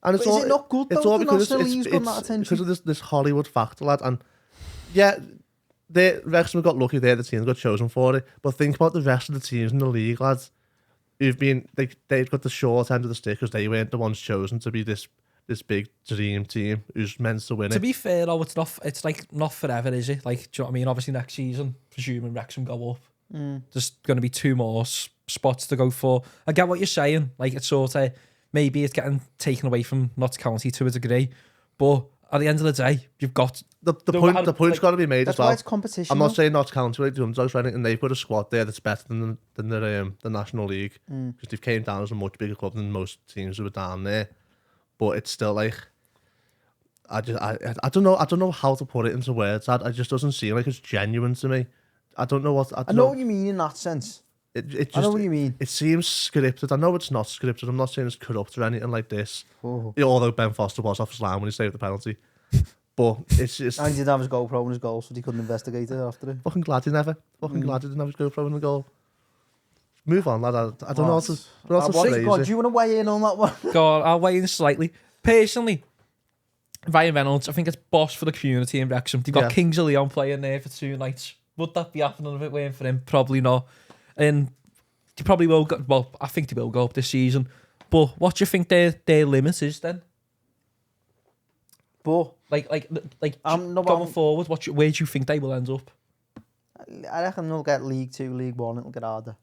And But is it not good, it's though, all the because National League's got that attention? because of this Hollywood factor, lad. And yeah, Wrexham got lucky there. The team got chosen for it. But think about the rest of the teams in the league, lads. Who've been they've got the short end of the stick because they weren't the ones chosen to be this big dream team who's meant to win To it. be fair, though, it's like not forever, is it? Like, do you know what I mean? Obviously, next season, presuming Wrexham go up, there's going to be 2 more spots to go for. I get what you're saying. Like, it's sort of maybe it's getting taken away from Notts County to a degree, but at the end of the day, you've got The No, point but the point's like, got to be made That's as well. why it's competition. I'm not though. saying Notts County like the underdogs or anything, and they've got a squad there that's better than the National League because they've came down as a much bigger club than most teams who were down there. But it's still like I don't know how to put it into words. It just doesn't seem like it's genuine to me. I don't know what I know what you mean in that sense. It just I know what you mean. It seems scripted. I know it's not scripted. I'm not saying it's corrupt or anything like this. Oh. Yeah, although Benfoster was off his line when he saved the penalty. But it's just And he didn't have his GoPro in his goal, so he couldn't investigate it after it. fucking glad he never. Fucking glad he didn't have his GoPro in the goal. Move on, lad. I don't know how to. I don't know how to phrase God, it. do you want to weigh in on that one? God, I'll weigh in slightly. Personally, Ryan Reynolds, I think it's boss for the community in Wrexham. They've got Yeah. Kings of Leon playing there for 2 nights. Would that be happening if it weren't for him? Probably not. And they probably will go. Well, I think they will go up this season. But what do you think their limit is then? But Like No, going but forward, where do you think they will end up? I reckon they'll get League 2, League 1, it'll get harder.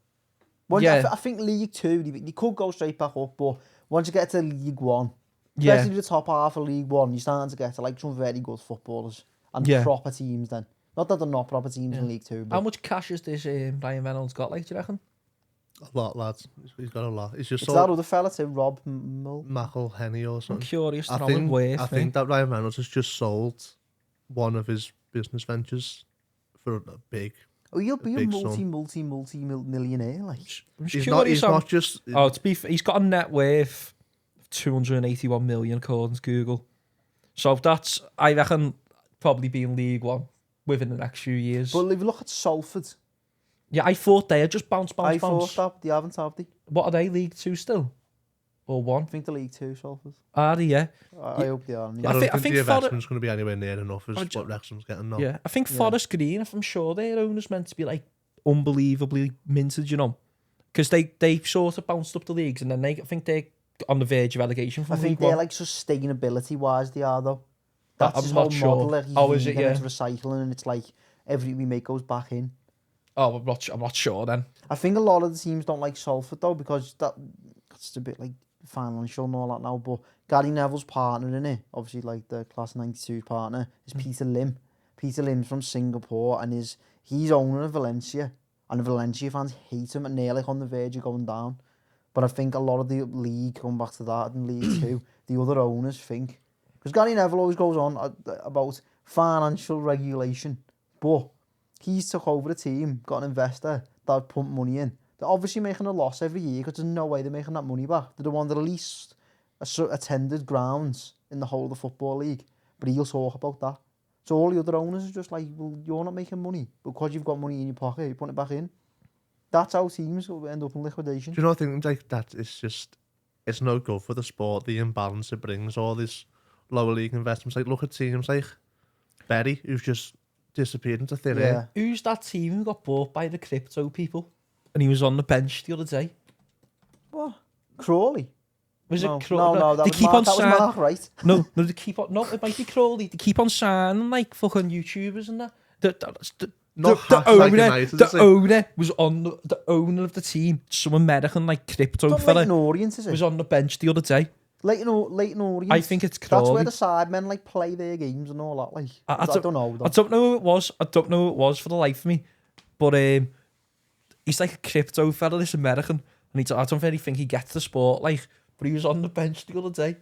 Yeah. I think League 2, they could go straight back up, but once you get to League 1, Yeah. especially the top half of League 1, you're starting to get to like some very good footballers and Yeah. proper teams then. Not that they're not proper teams Yeah. in League 2, How but much cash has this Ryan Reynolds got, like, do you reckon? A lot, lads. He's got a lot. He's just it's that other fella too, Rob Mull. McElhenney or I'm something. curious to I know it worth. I think that Ryan Reynolds has just sold one of his business ventures for a big. Oh, you'll be a big sum. multi-millionaire, like. I'm just He's curious. not just. Oh, he's got a net worth of 281 million according to Google. So that's, I reckon, probably be in League 1 within the next few years. But if you look at Salford, Yeah, I thought they had just bounce. I thought that they haven't, have they? What are they, League 2 still? Or 1? I think the League 2, Salford. Are they, yeah? I hope they are. I Yeah. I don't think- think the Forest- investment's going to be anywhere near enough as ju- what Wrexham's getting now. Yeah. I think Yeah. Forest Green, if I'm sure their owner's meant to be like unbelievably minted, you know? Because they sort of bounced up the leagues and then I think they're on the verge of relegation from I think League they're 1. like sustainability-wise, they are though. That's I'm his not whole sure. model. Like, he's Oh, is it? vegan, Yeah. it's recycling, and it's like everything we make goes back in. Oh, I'm not sure then. I think a lot of the teams don't like Salford though because that's a bit like financial and all that now. But Gary Neville's partner in it, obviously like the Class 92 partner, is Peter Lim. Peter Lim's from Singapore and he's owner of Valencia, and the Valencia fans hate him and they're like on the verge of going down. But I think a lot of the league, going back to that in League 2, the other owners think, because Gary Neville always goes on about financial regulation, but he's took over the team, got an investor that put money in. They're obviously making a loss every year because there's no way they're making that money back. They're the one that least attended grounds in the whole of the Football League. But he'll talk about that. So all the other owners are just like, well, you're not making money. Because you've got money in your pocket, you put it back in. That's how teams will end up in liquidation. Do you know, I think like that is just, it's no good for the sport, the imbalance it brings, all this lower league investments. Like, look at teams like Berry, who's just disappeared into thin air. Who's that team who got bought by the crypto people? And he was on the bench the other day. What? Crawley? Was No, it Crawley? no, that They was keep Mark, on that was signing. Mark, right? No, they keep on. No, it might be Crawley. They keep on signing like fucking YouTubers and that. The owner was on the owner of the team. Some American like crypto Not fella Leighton Orient, is it? was on the bench the other day. Leighton Orient. I think it's That's Crawley. where the sidemen like play their games and all that. Like, I don't know. I don't know who it was. I don't know who it was for the life of me. But he's like a crypto fella, this American, and I don't really think he gets the sport. Like, but he was on the bench the other day.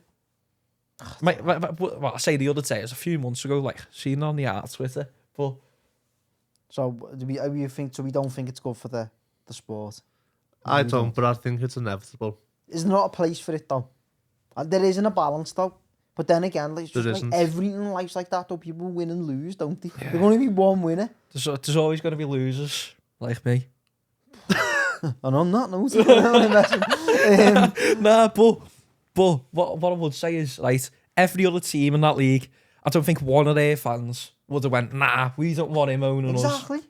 Well, I say the other day, it was a few months ago. Like, seen it on the art Twitter, but. So we don't think it's good for the sport. I don't, but I think it's inevitable. Is there not a place for it though? There isn't a balance though. But then again, like, it's just like everything in life's like that though. People win and lose, don't they? Yeah. There's going to be one winner. There's always going to be losers, like me. And on that note, nah, but what I would say is, right, every other team in that league, I don't think one of their fans would have went, nah, we don't want him owning us. Exactly.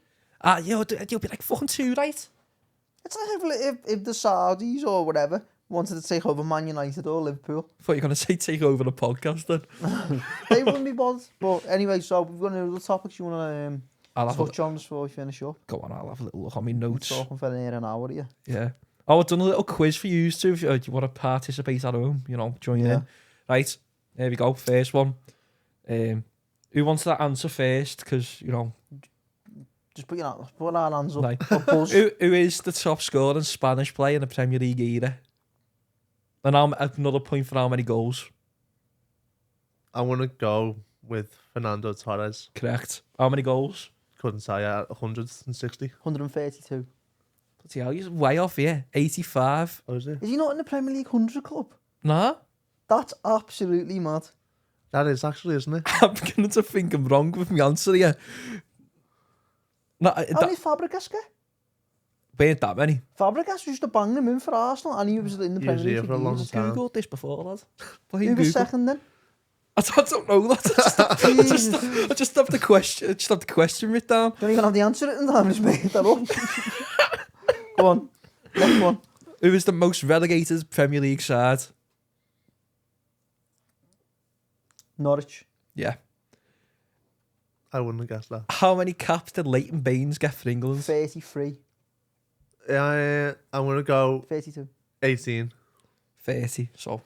You'll be like, fucking too right. It's like if the Saudis or whatever wanted to take over Man United or Liverpool. I thought you were going to say take over the podcast then. They wouldn't be bothered. But anyway, so we've got another topics you want to touch on before we finish up. Go on, I'll have a little look on my notes. We're talking for near an hour here. Yeah. Oh, I've done a little quiz for you too. If you want to participate at home, join in. Right, there we go. First one. Who wants that answer first? Because, Just put our hands up. Right. Who is the top scorer and Spanish player in the Premier League era? And another point for how many goals? I want to go with Fernando Torres. Correct. How many goals? Couldn't say 160. 132. Bloody hell, he's way off here. 85. Oh, is it? Is he not in the Premier League 100 club? Nah. That's absolutely mad. That is actually, isn't it? I'm beginning to think I'm wrong with my answer here. No, How many Fabregas get? Weren't that many. Fabregas used to bang them in for Arsenal and he was in the Premier League for a long time. Googled this before, lad. Who was second then? I don't know, lad. I just have the question written down. Don't even have the answer written down, just made that up. Go on, next one. Who is the most relegated Premier League side? Norwich. Yeah. I wouldn't have guessed that. How many caps did Leighton Baines get for England? 33. I'm going to go 32. 18. 30, so.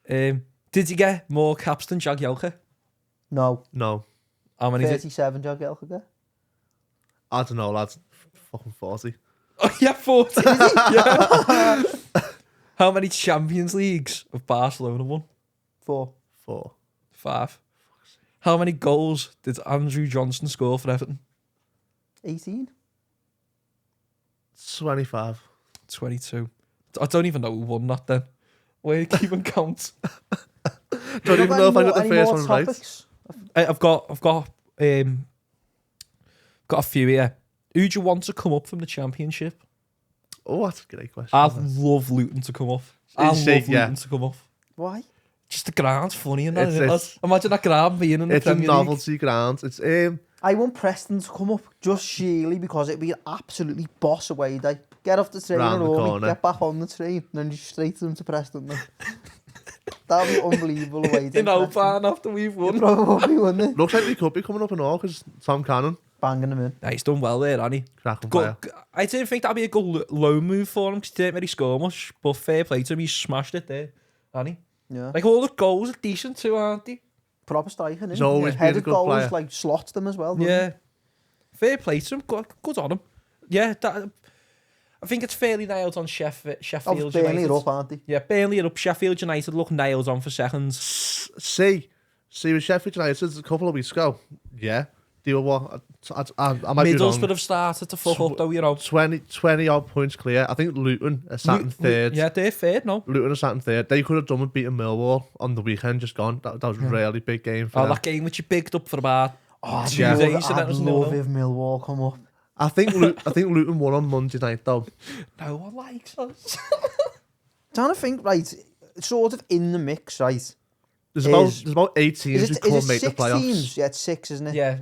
Did you get more caps than Jagielka? No. How many 37 Jagielka get? I don't know, lads. Fucking 40. Oh, yeah, 40. Yeah. How many Champions Leagues have Barcelona won? 4. 5. How many goals did Andrew Johnson score for Everton? 18. 25. 22. I don't even know who won that then. Where you keep on count? Don't even know if I got the first one right. I've got a few here. Who do you want to come up from the Championship? Oh, that's a great question. I'd love Luton to come off. Luton to come off. Why? Just the ground's funny and that, isn't it? Imagine that ground being in the It's a Premier League. novelty ground. It's I want Preston to come up just sheerly because it'd be an absolutely boss away day. Get off the train Round the early, corner. get back on the train, and then just straight to them to Preston. That'd be unbelievable away day. In Oban after we've won. Probably, wouldn't it? looks like we could be coming up and all because Tom Cannon. Banging them in. Yeah, he's done well there, hasn't he? Cracking fire. I didn't think that'd be a good low move for him because he didn't really score much, but fair play to him, he smashed it there, hasn't he? Yeah. Like all the goals are decent too, aren't they? Proper striking, He's isn't he? always been a Headed good goals, player. like slots them as well. doesn't Yeah. Fair play to him, good on him. Yeah, I think it's fairly nailed on Sheffield he? Oh, United. Burnley are up, aren't they? Yeah, Burnley are up. Sheffield United look nailed on for seconds. See with Sheffield United a couple of weeks ago. Yeah. They were what? I might be Middlesbrough wrong. have started to fuck up though, 20 odd points clear. I think Luton are sat in third. Yeah, they're third, no? Luton are sat in third. They could have done with beating Millwall on the weekend, just gone. That was a really big game for them. That game which you picked up for about Oh, 2 days. I'd love if Millwall come up. I think Luton won on Monday night though. No one likes us. Trying to think, right, sort of in the mix, right? There's about 8 teams who Is could make the 6 playoffs. teams? Yeah, it's 6, isn't it? Yeah.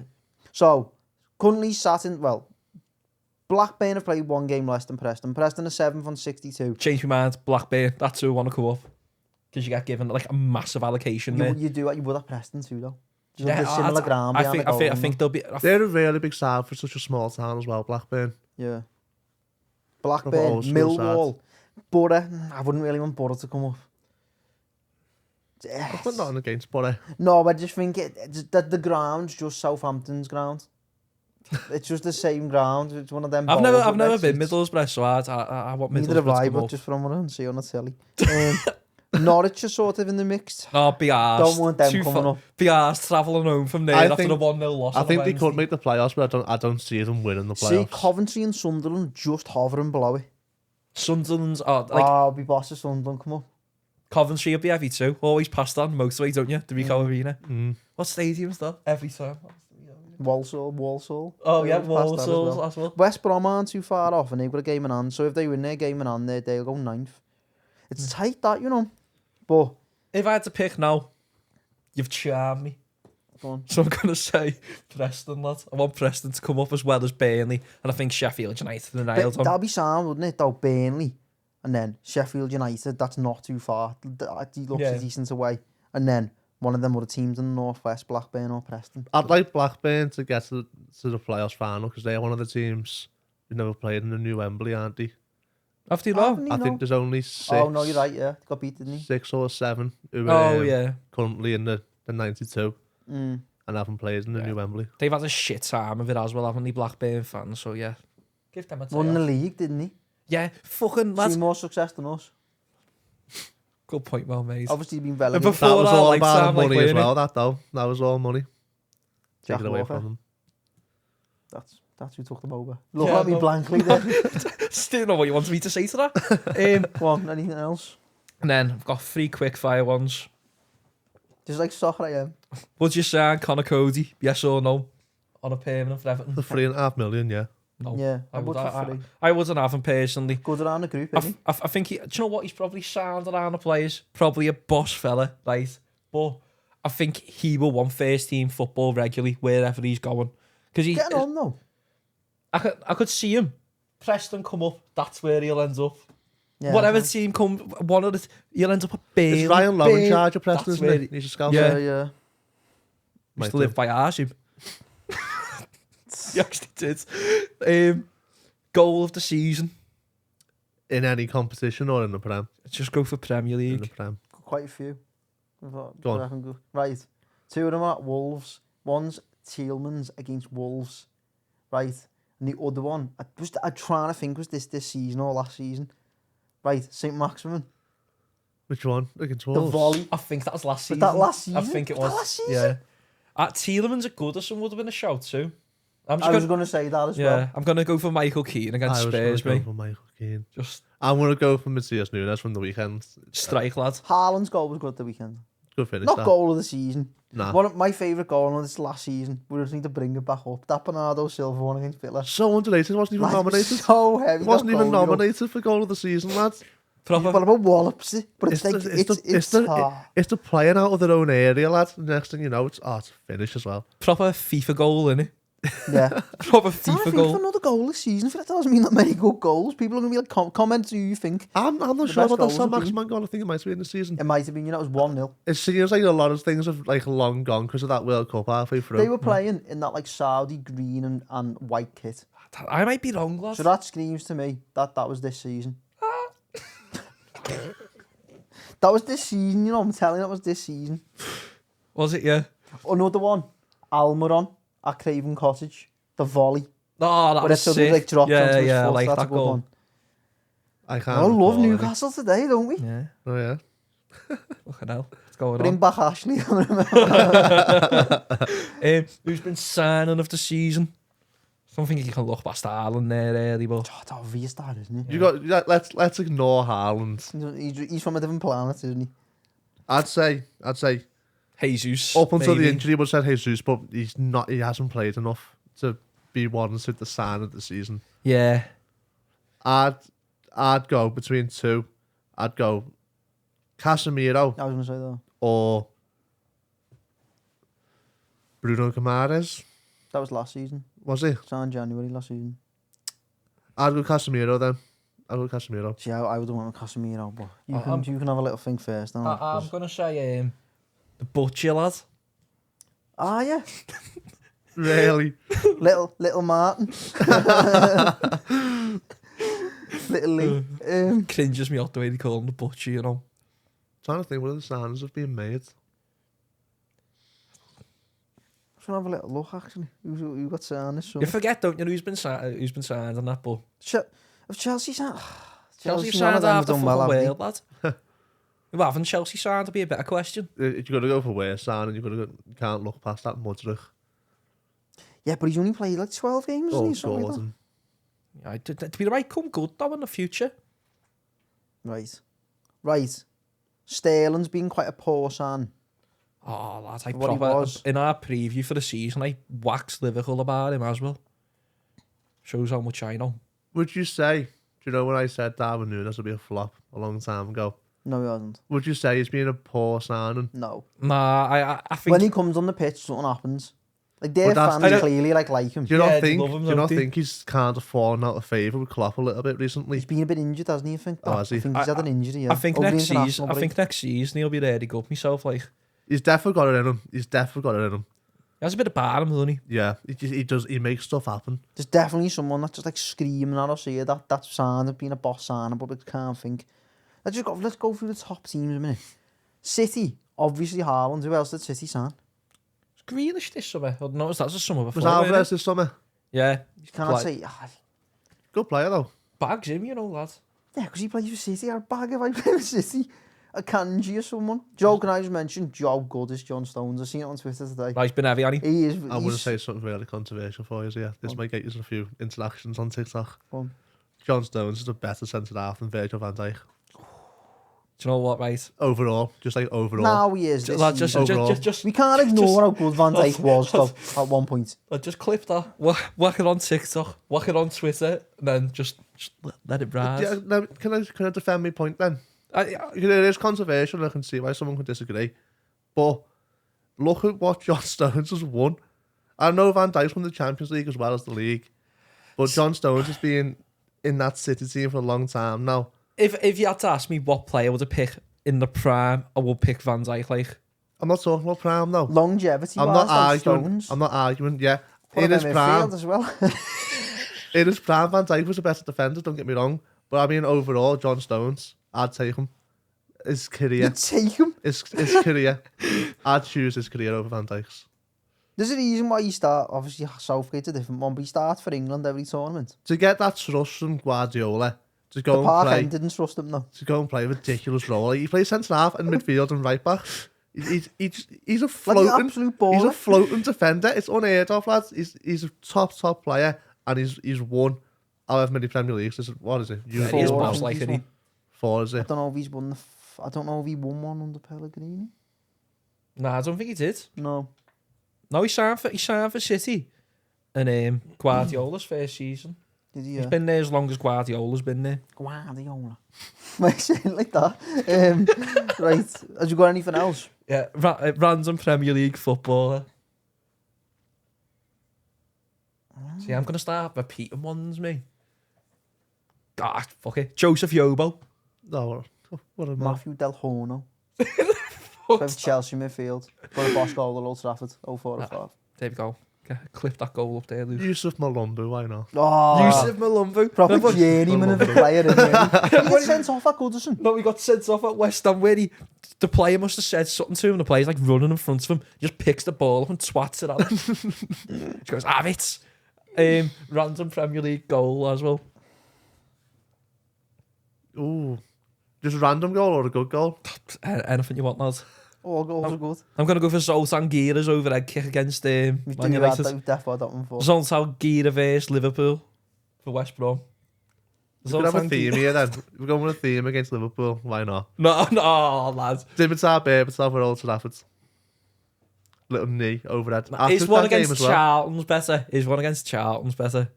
So, currently sat in, well, Blackburn have played 1 game less than Preston. Preston are 7th on 62. Change my mind. Blackburn. That's who want to come up. Because you get given like a massive allocation there. You would have Preston too, though. Yeah, There's similar ground behind the goal, I think they'll be. They're a really big side for such a small town as well, Blackburn. Yeah. Blackburn, old school Millwall, Borough. I wouldn't really want Borough to come up. I've got nothing against Borough. No, I just think that the ground's just Southampton's ground. It's just the same ground. It's one of them. I've never been seats. Middlesbrough, so I want Middlesbrough Neither have I, to come but up. just from what I can see on the telly. Norwich are sort of in the mix. Oh, be arsed. Don't want them coming up. Be arsed travelling home from there after the 1-0 loss. I think they could make the playoffs, but I don't see them winning the playoffs. See, Coventry and Sunderland just hovering below it. Sunderland's like I'll be boss of Sunderland, come on. Coventry will be heavy too. Always passed on motorway, don't you? The Rico Arena. Mm. What stadium's that? Every time. Walsall. Oh yeah, Always passed that as Walsall well. as well. West Brom aren't too far off and they've got a game in hand. So if they win their game in hand, they'll go 9th. It's tight that, you know. But If I had to pick now, you've charmed me. go on. So I'm going to say Preston, lad. I want Preston to come up as well as Burnley. And I think Sheffield United are nailed on. That'll be sound, wouldn't it? Though Burnley and then Sheffield United, that's not too far. He looks a decent away. And then one of them other teams in the northwest, Blackburn or Preston. I'd like Blackburn to get to the playoffs final because they're one of the teams who never played in the new Wembley, aren't they? After you know. I think there's only 6. Oh, no, you're right, yeah. Got beat, didn't he? 6 or 7 who yeah. currently in the 92 Mm. and haven't played in the new Wembley. They've had a shit time of it as well, haven't they, Blackburn fans? So yeah. Give them a Won tail. the league, didn't he? Yeah, fucking lads. See more success than us. Good point, well made. Obviously, been And relegated. before That was our all lifetime, about like, money as weren't it? well, that was all money. Jack Take it away Walker. from them. That's who took them over. Look Yeah, at me no. blankly there. Still know what you want me to say to that. Go on, anything else? And then I've got 3 quick fire ones. Just like soccer I am. Would you sign Connor Cody? Yes or no? On a permanent for Everton? For 3.5 million, yeah. No. Yeah, I would- would for free. I wouldn't have him personally. Good around the group, I, isn't f- I think do you know what? He's probably sound around the players. Probably a boss fella, right? But I think he will want first team football regularly wherever he's going. Because he? Getting on though. I could see him. Preston come up. That's where he'll end up. Yeah, Whatever that's team come, one of the he'll end up at Bale. It's Ryan Lowe in Bale. charge of Preston, That's isn't where it? He's a scout. Yeah. yeah. Used to live by Arsham. He actually did. Goal of the season. In any competition or in the Prem? Just go for Premier In the League. Prem. Quite a few. Go on. Right. 2 of them are at Wolves. One's Tielemans against Wolves. Right. And the other one, I'm trying to think, was this season or last season? Right. St. Maximin. Which one? Against The Wolves? volley. I think that was last Was season. that last season? I think it Was was. that last season? Yeah. Tielemans at Goodison would have been a shout too. I was going to say that as yeah, well. I'm going to go for Michael Keane against I was going Spurs, to go mate. for Michael Keane. Just I'm going to go for Matthias Nunes from the weekend. strike, lad. Haaland's goal was good the weekend. Good finish. Not that. goal of the season. Nah. One of my favourite goal of this last season. We just need to bring it back up. That Bernardo Silva one against Villa. So underrated. Wasn't even Lad, nominated. So heavy. He wasn't that even goal, you know. nominated for goal of the season, lads. Proper. Well, about wallops it, but it's It's the playing out of their own area, lads. The next thing you know, it's a finish as well. Proper FIFA goal, innit? yeah. Proper I think FIFA for goal. another goal this season. That doesn't mean that many good goals. People are going to be like, comment who you think. I'm not The sure best about that goals San have been- Maximan goal. I think it might be in the season. It might have been, it was 1-0. It seems like a lot of things have like long gone because of that World Cup halfway through. They were playing in that like Saudi green and white kit. I might be wrong, lad. So that screams to me that was this season. That was this season, I'm telling you, that was this season. Was it? Yeah. Another one, Almiron at Craven Cottage, the volley. Oh, that But was it suddenly sick. like dropped onto Yeah, his yeah, I foot. like That's that a good goal. one. I can't. I love recall any. Newcastle today, don't we? Yeah. Oh yeah. Fucking hell. What's going Bring on? back Ashley. Who's been signing of the season? I don't think you can look past Ireland there, really, but Oh, it's obvious that, isn't You got. Let's ignore Haaland. it? He's from a different planet, isn't he? I'd say Jesus. up until the maybe. injury, would said Jesus, but he's not. He hasn't played enough to be warranted the sign of the season. Yeah. I'd go between two. I'd go Casemiro I was going to say that. or Bruno Guimaraes. That was last season. Was he? Signed January last season. I'd go Casemiro then. I'd go Casemiro. See, I would have went with Casemiro, but you I'm- can have a little think first. Don't I'm going to say the Butcher lad. Yeah. Really? little Martin. Little Lee. Cringes me out the way they call him the Butcher, you know. Trying to think what the signs have been made. Just want to have a little look, actually. Who got signed this You summer? forget, don't you, who's been signed on that, but Have Chelsea signed? Chelsea none signed of them half the have done fucking well, have they? world, lad. If haven't Chelsea signed, to be a better question. You've got to go for worse signing. You can't look past that Mudrick. Yeah, but he's only played like 12 games, hasn't he? Something like that. Gordon. Yeah, to be right, come good though in the future. Right. Sterling's been quite a poor sign. Oh, lad, I What he proper, was. in our preview for the season, I waxed lyrical about him as well. Shows how much I know. Would you say, do you know when I said Darwin Núñez would be a flop a long time ago? No, he hasn't. Would you say he's been a poor signing? No. Nah, I think... When he comes on the pitch, something happens. Like, their But fans that's- clearly like him. Do you Yeah, not they think? love him, Do you don't not they? think he's kind of fallen out of favour with Klopp a little bit recently? He's been a bit injured, hasn't he? I think. Oh, has he? I think he's had an injury. Yeah. I think Over the next season, international I break. think next season he'll be ready to go up myself. Like, He's definitely got it in him. He's definitely got it in him. he has a bit of bar in him, doesn't he? Yeah, he does. He makes stuff happen. There's definitely someone that's just like screaming at us here that sign of being a boss sign, but we can't think. Let's go through the top teams a minute. City, obviously Haaland. Who else did City sign? It's Grealish this summer. I noticed that's the summer before. Was wasn't Alvarez it? this summer? Yeah. You can't say. Good player though. Bags him, you know, lad. Yeah, because he plays for City. I'd bag if I play for City. A Kanji or someone. Joe, can I just mention Joe good is John Stones? I've seen it on Twitter today. Right, he's been heavy, hasn't he? He is. I'm going to say something really controversial for you. So yeah, this might get you a few interactions on TikTok. Go on. John Stones is a better centre half than Virgil van Dijk. Do you know what, right? Overall, just like overall. Now he is. Just, lad, Overall. just We can't ignore how good Van Dijk was though, at one point. just clip that, whack it on TikTok, whack it on Twitter, and then just let it ride. Yeah, no, can I defend my point then? It is controversial. I can see why someone could disagree, but look at what John Stones has won. I know Van Dijk's won the Champions League as well as the league, but John Stones has been in that City team for a long time now. If you had to ask me what player would I pick in the prime, I would pick Van Dijk. Like, I'm not talking about prime though. Longevity. I'm not arguing. Stones. I'm not arguing. Yeah, Put in him his in prime, midfield as well. in his prime, Van Dijk was a better defender. Don't get me wrong, but I mean overall, John Stones, I'd take him. His career, You take him. his career, I'd choose his career over Van Dijk's. There's a reason why you start. Obviously, Southgate's a different one, but he starts for England every tournament. To get that trust from Guardiola, to The go and Park play, End didn't trust him though. to go and play a ridiculous role. Like, he plays centre half and midfield and right back. He's a Like an floating, absolute he's a baller. floating defender. It's unheard of, lads. He's a top player, and he's won however many Premier Leagues. What is it? yeah, Four, he is I boss think like he's it. won. 4 is I it? don't know if he's won the. I don't know if he won one under Pellegrini. Nah, I don't think he did. No. No, he signed for City, and Guardiola's first season. Did he? He's been there as long as Guardiola's been there. Guardiola. Why you saying like that? Right. Have you got anything else? Yeah, random Premier League footballer. See, I'm gonna start repeating ones, me. God, fuck it. Joseph Yobo. No, what a man. Matthew Del Horno. From Chelsea midfield. Got a boss goal at Old Trafford. 04-05. There we go. Clip that goal up there, Luke. Yusuf Malumbu, why not? Oh, Yusuf Malumbu. proper Remember- journeyman of a player. Isn't he? He gets sent off at Goodison. No, he got sent off at West Ham where the player must have said something to him. The player's like running in front of him. He just picks the ball up and twats it at him. She goes, have it. Random Premier League goal as well. Ooh, just a random goal or a good goal? Anything you want, lads. All goals are good. I'm going to go for Zoltan Gira's overhead kick against We've Man done that. United. We've definitely that one for. Zoltan Gira versus Liverpool for West Brom. We could have a theme here then. We're going with a theme against Liverpool. Why not? No, lads. Dimitar Berbatov for Old Trafford. little knee overhead. Is one against Charlton's better? Is one against Charlton's better?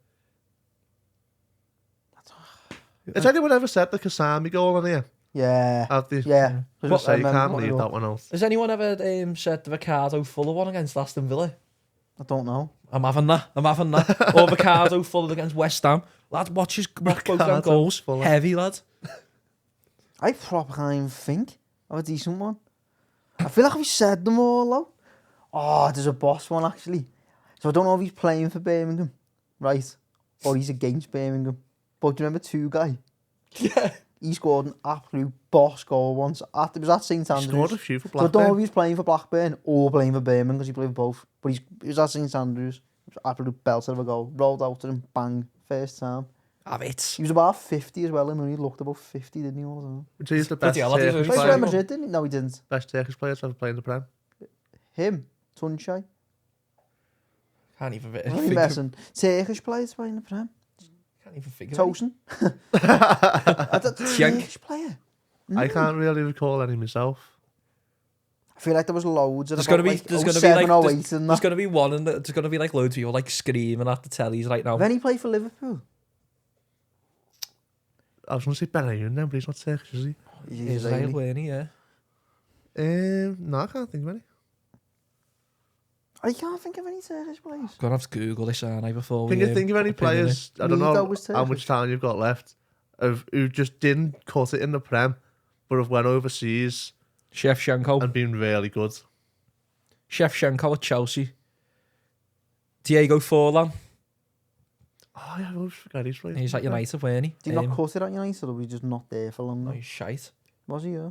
Has anyone ever said the Kasami goal on here? Yeah. Yeah. Yeah. I was say, you can't leave that one out. Has anyone ever said the Ricardo Fuller one against Aston Villa? I don't know. I'm having that. Or Ricardo Fuller against West Ham. Lad, watch both them goals. Fuller. Heavy, lad. I probably can't even think of a decent one. I feel like we said them all though. Oh, there's a boss one actually. So I don't know if he's playing for Birmingham, right? Or he's against Birmingham. But do you remember two guy? Yeah. He scored an absolute boss goal once. It was at St Andrews. He scored a few for So I don't know Blackburn. if he was playing for Blackburn or playing for Birmingham because he played for both. But he was at St Andrews. It was an absolute belter of a goal. Rolled out to him, bang, first time. Have it. He was about 50 as well. I mean, he looked about 50, didn't he? All the time. Which is the best Bloody hell, that is Turkish a Played for player. Real Madrid, didn't he? No, he didn't. Best Turkish players ever played in the Prem. Him, Tunçay. Can't even What are you think of, messing? Turkish players playing the Prem. can't even figure it out. Tosin. Turkish player. I can't really recall any myself. I feel like there was loads. There's gonna be like there's gonna be 07, like 08 and there's that. gonna be one and there's gonna be like loads of people like screaming at the tellies right now. Then he played for Liverpool. I was going to say Benayoun then, but he's not Turkish, is he? He's Israel, Israeli. weren't he? Yeah. No, I can't think of any. I can't think of any Turkish players. Gonna have to Google this, aren't I? Before Can we, you think of any put a pin in it. players, I don't Nico know was how Turkish. much time you've got left, who just didn't cut it in the Prem, but have went overseas Shevchenko. and been really good? Shevchenko at Chelsea. Diego Forlan. Oh, yeah, I always forget he's playing. He's at United, weren't he? Did he not cut it at United or was he just not there for long? Oh, though? he's shite. Was he, yeah?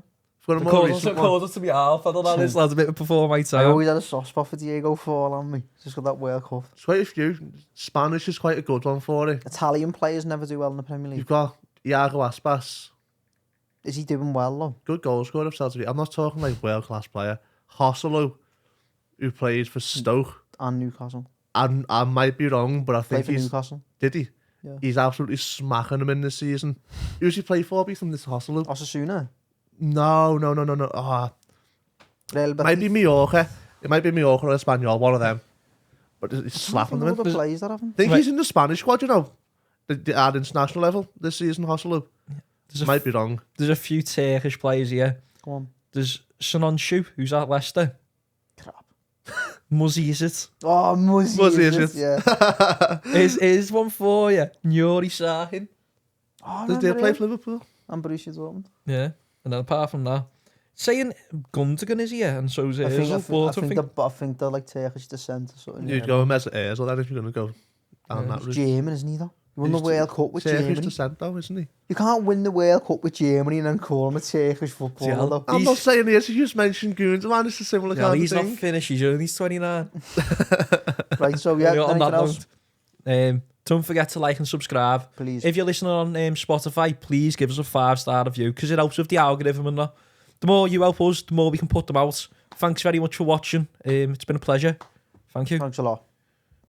I've got a more recent one. Called us to be half. I don't know. This lad's a bit before my I time. always had a soft spot for Diego Forlan, me. Just got that World Cup. There's quite a few. Spanish is quite a good one for it. Italian players never do well in the Premier League. You've got Iago Aspas, Is he doing well, though? good goal scorer of Celtic. I'm not talking like world-class player. Hosselu, who played for Stoke. And Newcastle. And I might be wrong, but I Played think for he's... Newcastle. Did he? Yeah. He's absolutely smacking them in this season. Who's he play for? Beat from this Hosselu? Osasuna. No. Real It might be Mallorca. It might be Mallorca or Espanyol, one of them. But he's slapping them in. Other players that haven't. I think Right. he's in the Spanish squad, you know. At international level this season, Hosselu. Might be wrong. There's a few Turkish players here. Go on. There's Sononshu, who's at Leicester. Crap. Muzzy is it? Oh, Muzzy is it? Yeah. Here's one for you. Nuri Sahin. Oh, Does they play for Liverpool? And Borussia Dortmund. Yeah. And then apart from that, saying Gundogan is here, and so's I think, Ozil. I think they're like Turkish descent or something. You'd go with Mesut Ozil then if you're going to go down that route. German, isn't he, though? He won the He's World Cup with Turkish Germany. descent though, isn't he? You can't win the World Cup with Germany and then call him a Turkish footballer, Yeah, though. I'm not saying this, you just mentioned Gundogan, it's a similar Yeah, kind he's of not thing. finished. He's only 29. Right, so yeah, On anything that else? note, don't forget to like and subscribe. Please. If you're listening on Spotify, please give us a 5-star review because it helps with the algorithm and that. The more you help us, the more we can put them out. Thanks very much for watching. It's been a pleasure. Thank you. Thanks a lot.